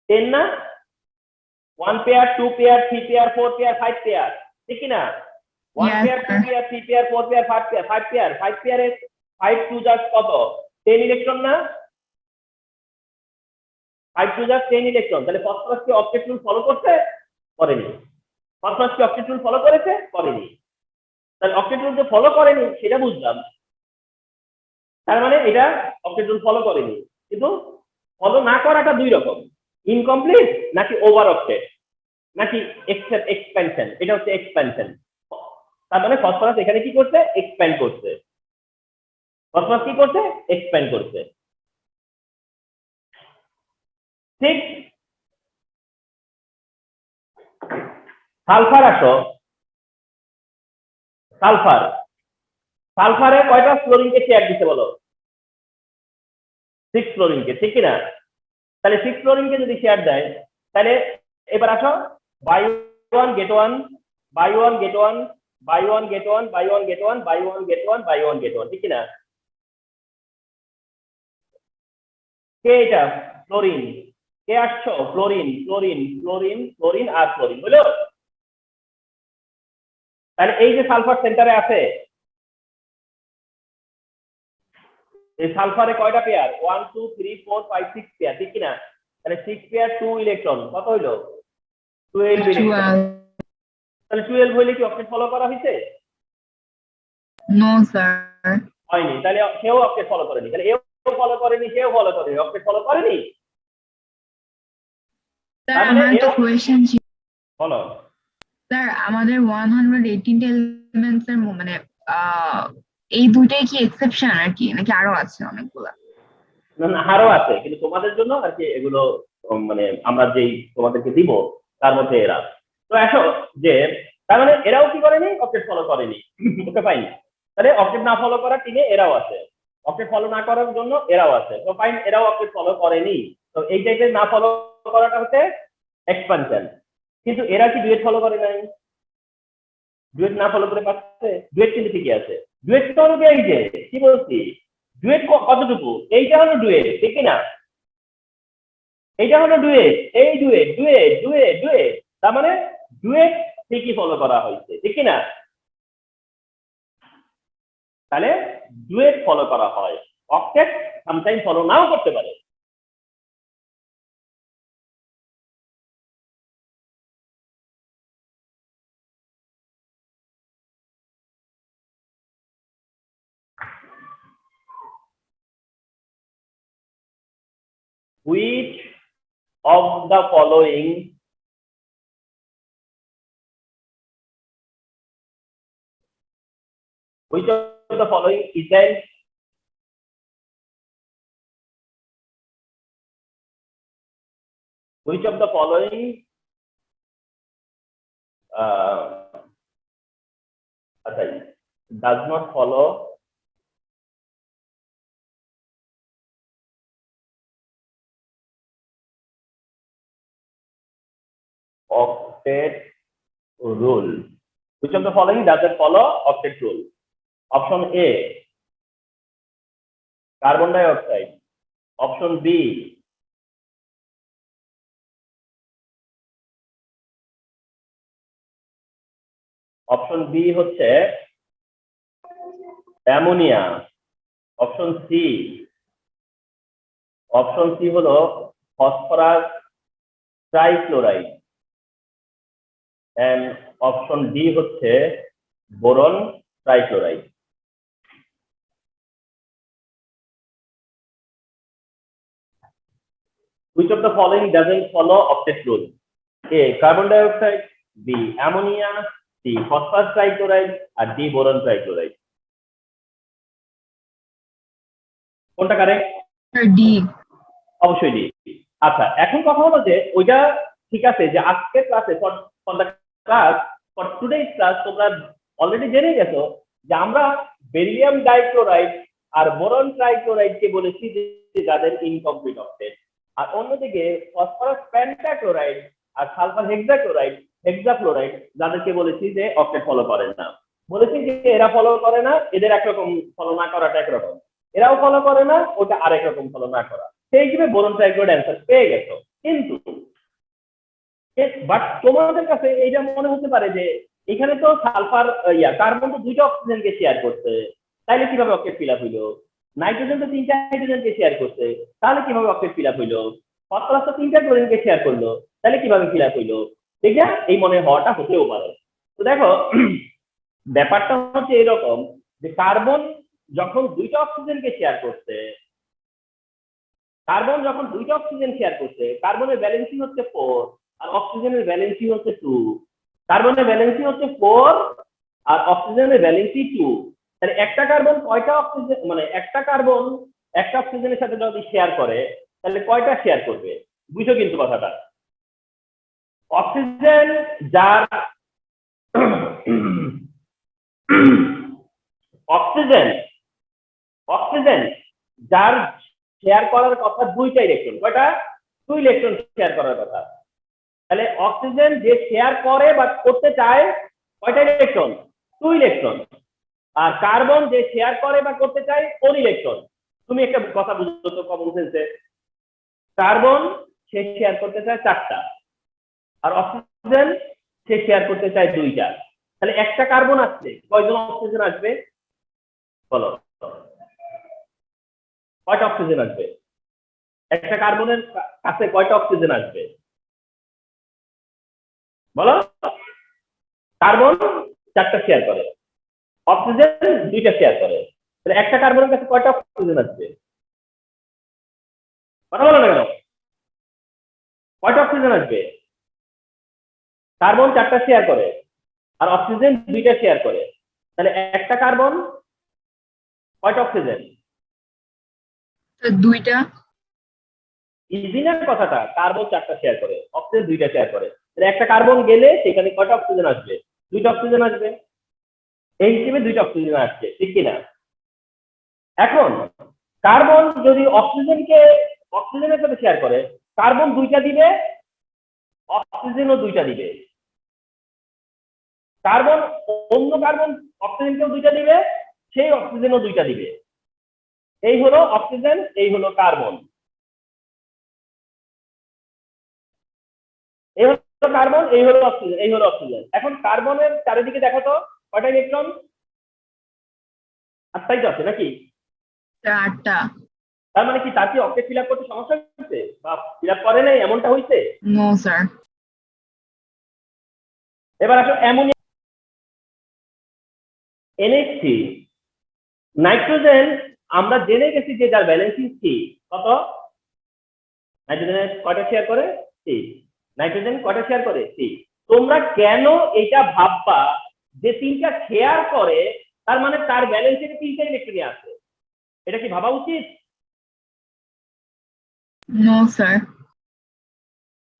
A: 10 না? 1 pair, 2 pair, 3 pair, 4 pair, 5 pair, ঠিক কিনা? 1
B: Yes,
A: pair, 2
B: sir.
A: Pair, 3 pair, 4 pair, 5 pair, 5 পেয়ারে 5 টু জাস্ট কত? 10 ইলেকট্রন না? 5 টু জাস্ট 10 ইলেকট্রন। তাহলে ফসফরাস কি অক্টেট রুল ফলো করছে? করেনি। ফসফরাস কি অক্টেট রুল ফলো করেছে? করেনি। তাহলে অক্টেট রুল যে ফলো করেনি সেটা বুঝলাম, তার মানে এটা অক্টেট রুল ফলো করেনি। কিন্তু ফলো না করাটা দুই রকম, ইনকমপ্লিট নাকি ওভার অক্টেট নাকি এক্সপ্যানশন, এটা হচ্ছে এক্সপ্যানশন। তার মানে ফসফরাস এখানে কি করছে? এক্সপ্যান্ড করছে। ফসফরাস কি করছে? এক্সপ্যান্ড করছে। ঠিক সালফার আসো, সালফারে কয়টা ফ্লোরিনকে শেয়ার দিতে বলো? 6 ফ্লোরিনকে, ঠিক কিনা? তাহলে 6 ফ্লোরিনকে যদি শেয়ার দেয়, তাহলে এবার আসো, buy one get one, buy one get one, buy one get one, buy one get one, buy one get one, buy one get one, ঠিক কিনা? কে এটা? ফ্লোরিন। কে আসছো? ফ্লোরিন, ফ্লোরিন, ফ্লোরিন, ফ্লোরিন আর ফ্লোরিন, বুঝলো? তাহলে এই যে সালফার সেন্টারে আছে, এই সালফারে কয়টা পেয়ার? 1 2 3 4 5 6 পেয়ার, ঠিক কিনা? তাহলে 6 পেয়ার 2 ইলেকট্রন, কত হইলো? 12 ইলেকট্রন।
B: 12
A: তাহলে 12 হইলে কি অক্টেট ফলো করা হয়েছে?
B: নো স্যার
A: হয়নি। তাহলে সেও অক্টেট ফলো করেনি, তাহলে এও ফলো করেনি, সেও ফলো করেনি, অক্টেট ফলো করেনি।
B: স্যার
A: তার মানে
B: আমার একটা
A: এও
B: কোয়েশ্চেন ছিল
A: বলো।
B: স্যার আমাদের 118 এলিমেন্টস এর মানে এই দুইটাই কি এক্সেপশন আর কি, নাকি আরো আছে অনেকগুলা?
A: না না, আরো আছে, কিন্তু তোমাদের জন্য আর কি এগুলো মানে আমরা যেই তোমাদেরকে দিব তার মধ্যে এরা। তো আসো যে তার মানে এরাও কি করেনি? অক্টেট ফলো করেনি, ওকে পাইনি। তাহলে অক্টেট না ফলো করার টিমে এরাও আছে, অক্টেট ফলো না করার জন্য এরাও আছে, তো ফাইন, এরাও অক্টেট ফলো করেনি। তো এই টাইপের না ফলো করাটা হচ্ছে এক্সপানশন। কিন্তু এরা কি ডুয়েট ফলো করে নাই? ডুয়েট না ফলো করে পাচ্ছে? ডুয়েট কিন্তু ঠিকই আছে। ডুয়েট তো হলো এই যে কি বলছি, ডুয়েট কতটুকু? এইটা হলো ডুয়েট, ঠিক না? এইটা হলো ডুয়েট, এই ডুয়েট, ডুয়েট, ডুয়েট, ডুয়েট, তার মানে ডুয়েট ঠিকই ফলো করা হয়েছে, ঠিক না? তাহলে ডুয়েট ফলো করা হয়, অক্টেট সামটাইম ফলো নাও করতে পারে। Which of the following isn't which of the following does not follow octet rule? Which of the following doesn't follow octet rule? Option A, carbon dioxide. Option B, হচ্ছে ammonia. Option C হলো phosphorus trichloride, and option D হচ্ছে boron trichloride. Which of the following doesn't follow octet rule? A, carbon dioxide, B, ammonia, C, phosphorus trichloride, R D, boron trichloride. কোনটা correct?
B: D.
A: অবশ্যই D. আচ্ছা, এখন কথা হলো যে ওইটা ঠিক আছে যে আজকের ক্লাসে for the class, for today's class তোমরা অলরেডি জেনে গেছো যে আমরা বেরিলিয়াম ডাইক্লোরাইড আর বোরন ট্রাইক্লোরাইড কে বলেছি যে যাদের ইনকমপ্লিট অক্টেট, আর অন্যদিকে ফসফরাস পেন্টাক্লোরাইড আর সালফার হেক্সাক্লোরাইড যাদেরকে বলেছি যে অক্টেট ফলো করে না। বলেছি যে এরা ফলো করে না, এদের একরকম ফলো না করাটা একরকম, এরাও ফলো করে না, ওটা আরেক রকম ফলো না করা। সেই হিসেবে বোরন ট্রাইক্লোরাইড অ্যান্সার পেয়ে গেছো। কিন্তু বাট তোমাদের কাছে এইটা মনে হতে পারে যে এখানে তো সালফার কার্বন তো দুইটা অক্সিজেনকে শেয়ার করছে, তাইলে কিভাবে অক্টেট ফিল আপ হইলো? নাইট্রোজেন তো তিনটা হাইড্রোজেনকে শেয়ার করছে, তাহলে কিভাবে অক্টেট ফিল আপ হইলো? ফসফরাস তো তিনটা ক্লোরিনকে শেয়ার করলো, তাহলে কিভাবে ফিল আপ হইলো? ঠিক না? এই মনে হওয়াটা হতেও পারে। তো দেখো ব্যাপারটা হচ্ছে এরকম যে কার্বন যখন দুইটা অক্সিজেনকে শেয়ার করছে, কার্বনের ভ্যালেন্সি হচ্ছে 4 আর অক্সিজেনের ভ্যালেন্সি হচ্ছে 2। কার্বনের ভ্যালেন্সি হচ্ছে 4 আর অক্সিজেনের ভ্যালেন্সি 2। তাহলে একটা কার্বন কয়টা অক্সিজেন, মানে একটা কার্বন একটা অক্সিজেনের সাথে যদি শেয়ার করে তাহলে কয়টা শেয়ার করবে? বুঝো কিন্তু কথাটা। অক্সিজেন যার অক্সিজেন অক্সিজেন যার শেয়ার করার কথা দুইটা ইলেকট্রন, কয়টা? 2 ইলেকট্রন শেয়ার করার কথা। তাহলে অক্সিজেন যে শেয়ার করে বা করতে চায় কয়টা ইলেকট্রন? 2 ইলেকট্রন। আর কার্বন যে শেয়ার করে বা করতে চায় 4 ইলেকট্রন। তুমি একটা কথা বুঝছো তো কমন সেন্সে, কার্বন সে শেয়ার করতে চায় 4টা, আর অক্সিজেন সে শেয়ার করতে চায় 2টা। তাহলে একটা কার্বন আসছে কয়জন অক্সিজেন আসবে বলো? কয়টা অক্সিজেন আসবে? একটা কার্বনের কাছে কয়টা অক্সিজেন আসবে বলো? কার্বন 4টা শেয়ার করে, অক্সিজেন 2টা শেয়ার করে, তাহলে একটা কার্বনের কাছে কয়টা অক্সিজেন আসবে? কথা বলো না কেন? কয়টা অক্সিজেন আসবে? কার্বন 4টা শেয়ার করে আর অক্সিজেন 2টা শেয়ার করে, তাহলে একটা কার্বন কয়টা অক্সিজেন?
B: তো 2টা।
A: ইজি না কথাটা? কার্বন 4টা শেয়ার করে, অক্সিজেন 2টা শেয়ার করে, তাহলে একটা কার্বন গেলে সেখানে কয়টা অক্সিজেন আসবে? 2টা অক্সিজেন আসবে। এই হিসেবে 2টা অক্সিজেন আসছে, ঠিক কিনা? এখন কার্বন যদি অক্সিজেনের সাথে শেয়ার করে, কার্বন 2টা দিবে, অক্সিজেনও 2টা দিবে। কার্বন অন্য কার্বন অক্সিজেনকেও 2টা দিবে, সেই অক্সিজেনও 2টা দিবে। এই হলো অক্সিজেন, এই হলো কার্বন, এই হলো কার্বন, এই হলো অক্সিজেন, এই হলো অক্সিজেন। এখন কার্বনের চারিদিকে দেখো তো কয়টা ইলেকট্রন? 8টাই তো আছে নাকি?
B: 8টা।
A: তার মানে কি তার কি অক্টেট ফিল আপ করতে সমস্যা হচ্ছে বা ফিল আপ করে নাই এমনটা হয়েছে?
B: No sir.
A: এবার আসো অ্যামোনিয়া, NH3, নাইট্রোজেন আমরা জেনে গেছি যে যার ব্যালেন্সিং কি কত? নাইট্রোজেনের কয়টা শেয়ার করে? 3। নাইট্রোজেন কয়টা শেয়ার করে? 3। তোমরা কেন এটা ভাববা যে 3টা শেয়ার করে তার মানে তার ব্যালেন্সে 3টা ইলেকট্রনই আছে? এটা কি ভাবা উচিত?
B: No sir.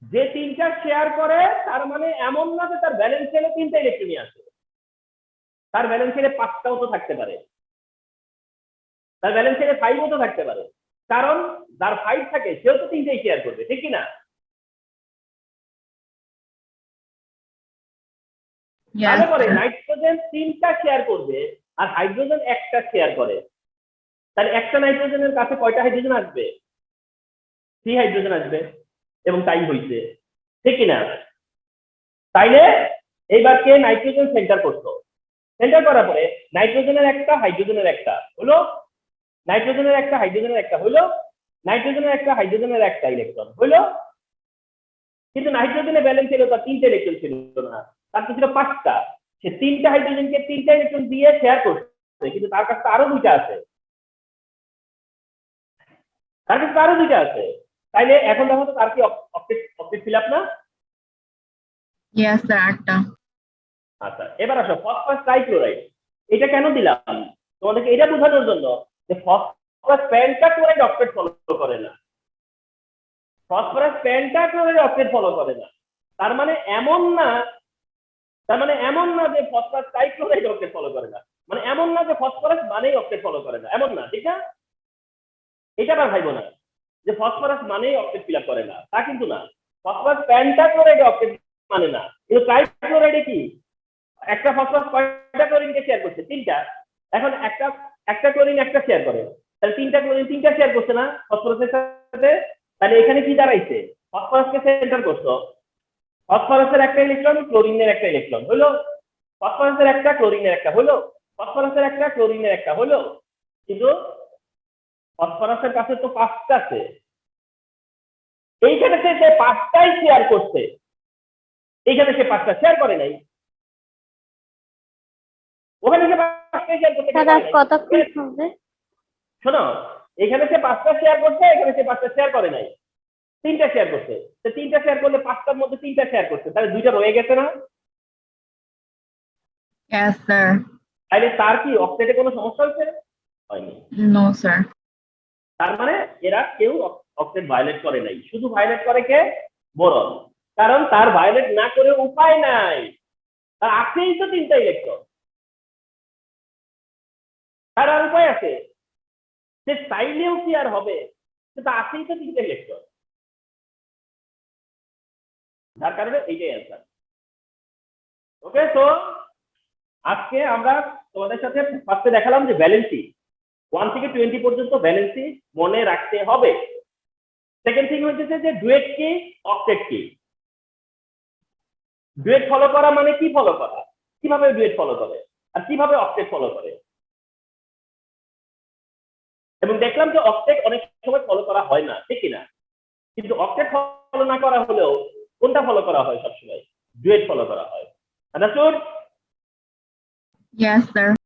A: যে 3টা শেয়ার করে তার মানে এমন না যে তার ব্যালেন্সে 3টা ইলেকট্রনই আছে, তার ব্যালেন্সে 5টাও তো থাকতে পারে, তার ব্যালেন্সে 5ও তো থাকতে পারে, কারণ যার 5 থাকে সেও তো 3টাই শেয়ার করবে, ঠিক কিনা? তাহলে পরে নাইট্রোজেন 3টা শেয়ার করবে আর হাইড্রোজেন 1টা শেয়ার করে, তাহলে একটা নাইট্রোজেনের কাছে কয়টা হাইড্রোজেন আসবে? 3 হাইড্রোজেন আসবে, এবং তাই হইছে, ঠিক কিনা? তাইলে এইবার কে নাইট্রোজেন সেন্টার করতো? সেন্টার করার পরে নাইট্রোজেনের একটা হাইড্রোজেনের একটা হলো, নাইট্রোজেনের একটা হাইড্রোজেনের একটা হলো, নাইট্রোজেনের একটা হাইড্রোজেনের একটা ইলেকট্রন হলো, কিন্তু নাইট্রোজেনের ব্যালেন্স ছিল তার 3টে ইলেকট্রন ছিল না, তার ছিল 5টা। সে 3টা হাইড্রোজেনকে 3টা ইলেকট্রন দিয়ে শেয়ার করছে, কিন্তু তার কাছে আরো 2টা আছে, তার কাছে আরো 2টা আছে। তাইলে এখন দেখো তো তার কি অক্টেট ফিল আপ না?
B: ইয়েস স্যার, 8টা।
A: আচ্ছা, এবার আসো ফসফরাস ট্রাইক্লোরাইড। এটা কেন দিলাম? তোমাদেরকে এটা বোঝানোর জন্য যে ফসফরাস পেন্টাক্লোরাইড অক্টেট ফলো করে না, ফসফরাস পেন্টাক্লোরাইড অক্টেট ফলো করে না। তার মানে এমন না, যে ফসফরাস ট্রাইক্লোরাইড অক্টেট ফলো করে না, মানে এমন না যে ফসফরাস মানেই অক্টেট ফলো করে না, এমন না, ঠিক না? এটা আবার ভাইবো না যে ফসফরাস মানেই অক্টেট ফিল আপ করে না, তা কিন্তু না। ফসফরাস পেন্টাক্লোরাইড অক্টেট মানে না, কিন্তু ট্রাইক্লোরাইডে কি একটা ফসফরাস কয়টা ক্লোরিনকে শেয়ার করছে? 3টা। এখন একটা ক্লোরিন একটা শেয়ার করে, তাহলে 3টা ক্লোরিন 3টা শেয়ার করছে না ফসফরাসের সাথে? তাহলে এখানে কি দাঁড়াইছে? ফসফরাসকে সেন্টার করছো, ফসফরাসের একটা ইলেকট্রন, ক্লোরিনের একটা ইলেকট্রন হলো, ফসফরাসের একটা ক্লোরিনের একটা হলো, ফসফরাসের একটা ক্লোরিনের একটা হলো, কিন্তু ফসফরাসের কাছে তো 5টা আছে, এইখানে সে 5টাই শেয়ার করছে, এইখানে সে 5টা শেয়ার করে নাই, ওখানে সে 5টাই শেয়ার করতে
C: স্যার আর কতক্ষণ হবে?
A: শোনো, এখানে সে 5টা শেয়ার করছে, এখানে সে 5টা শেয়ার করে নাই, 3টা শেয়ার করছে। তো 3টা শেয়ার করলে 5টার মধ্যে 3টা শেয়ার করছে, তাহলে 2টা রয়ে গেছে না?
B: Yes sir.
A: তাইলে তার কি অক্টেটে কোনো সমস্যা হয়েছে? হয়নি।
B: No sir.
A: তার মানে এরা কেউ অক্টেট ভায়োলেট করে নাই, শুধু ভায়োলেট করে কে? বোরন। কারণ তার ভায়োলেট না করে উপায় নাই, তার আছেই তো 3টা ইলেকট্রন, তার আর উপায় আছে? সে চাইলেও কি আর হবে? সেটা আছেই তো 3টা ইলেকট্রন, যার কারণে এইটাই অ্যান্সার। ওকে, তো আজকে আমরা তোমাদের সাথে ফার্স্টে দেখালাম যে ভ্যালেন্সি 1 থেকে 20 পর্যন্ত ভ্যালেন্সি মনে রাখতে হবে। সেকেন্ড থিং হচ্ছে যে ডুয়েট কি, অক্টেট কি। ডুয়েট ফলো করা মানে কি ফলো করা, কিভাবে ডুয়েট ফলো করে আর কিভাবে অক্টেট ফলো করে। এবং দেখলাম যে অক্টেট অনেক সময় ফলো করা হয় না, ঠিক কিনা? কিন্তু অক্টেট ফলো না করা হলেও কোনটা ফলো করা হয় সবসময়? ডুয়েট ফলো করা হয়। আন্ডারস্টুড?
B: Yes sir.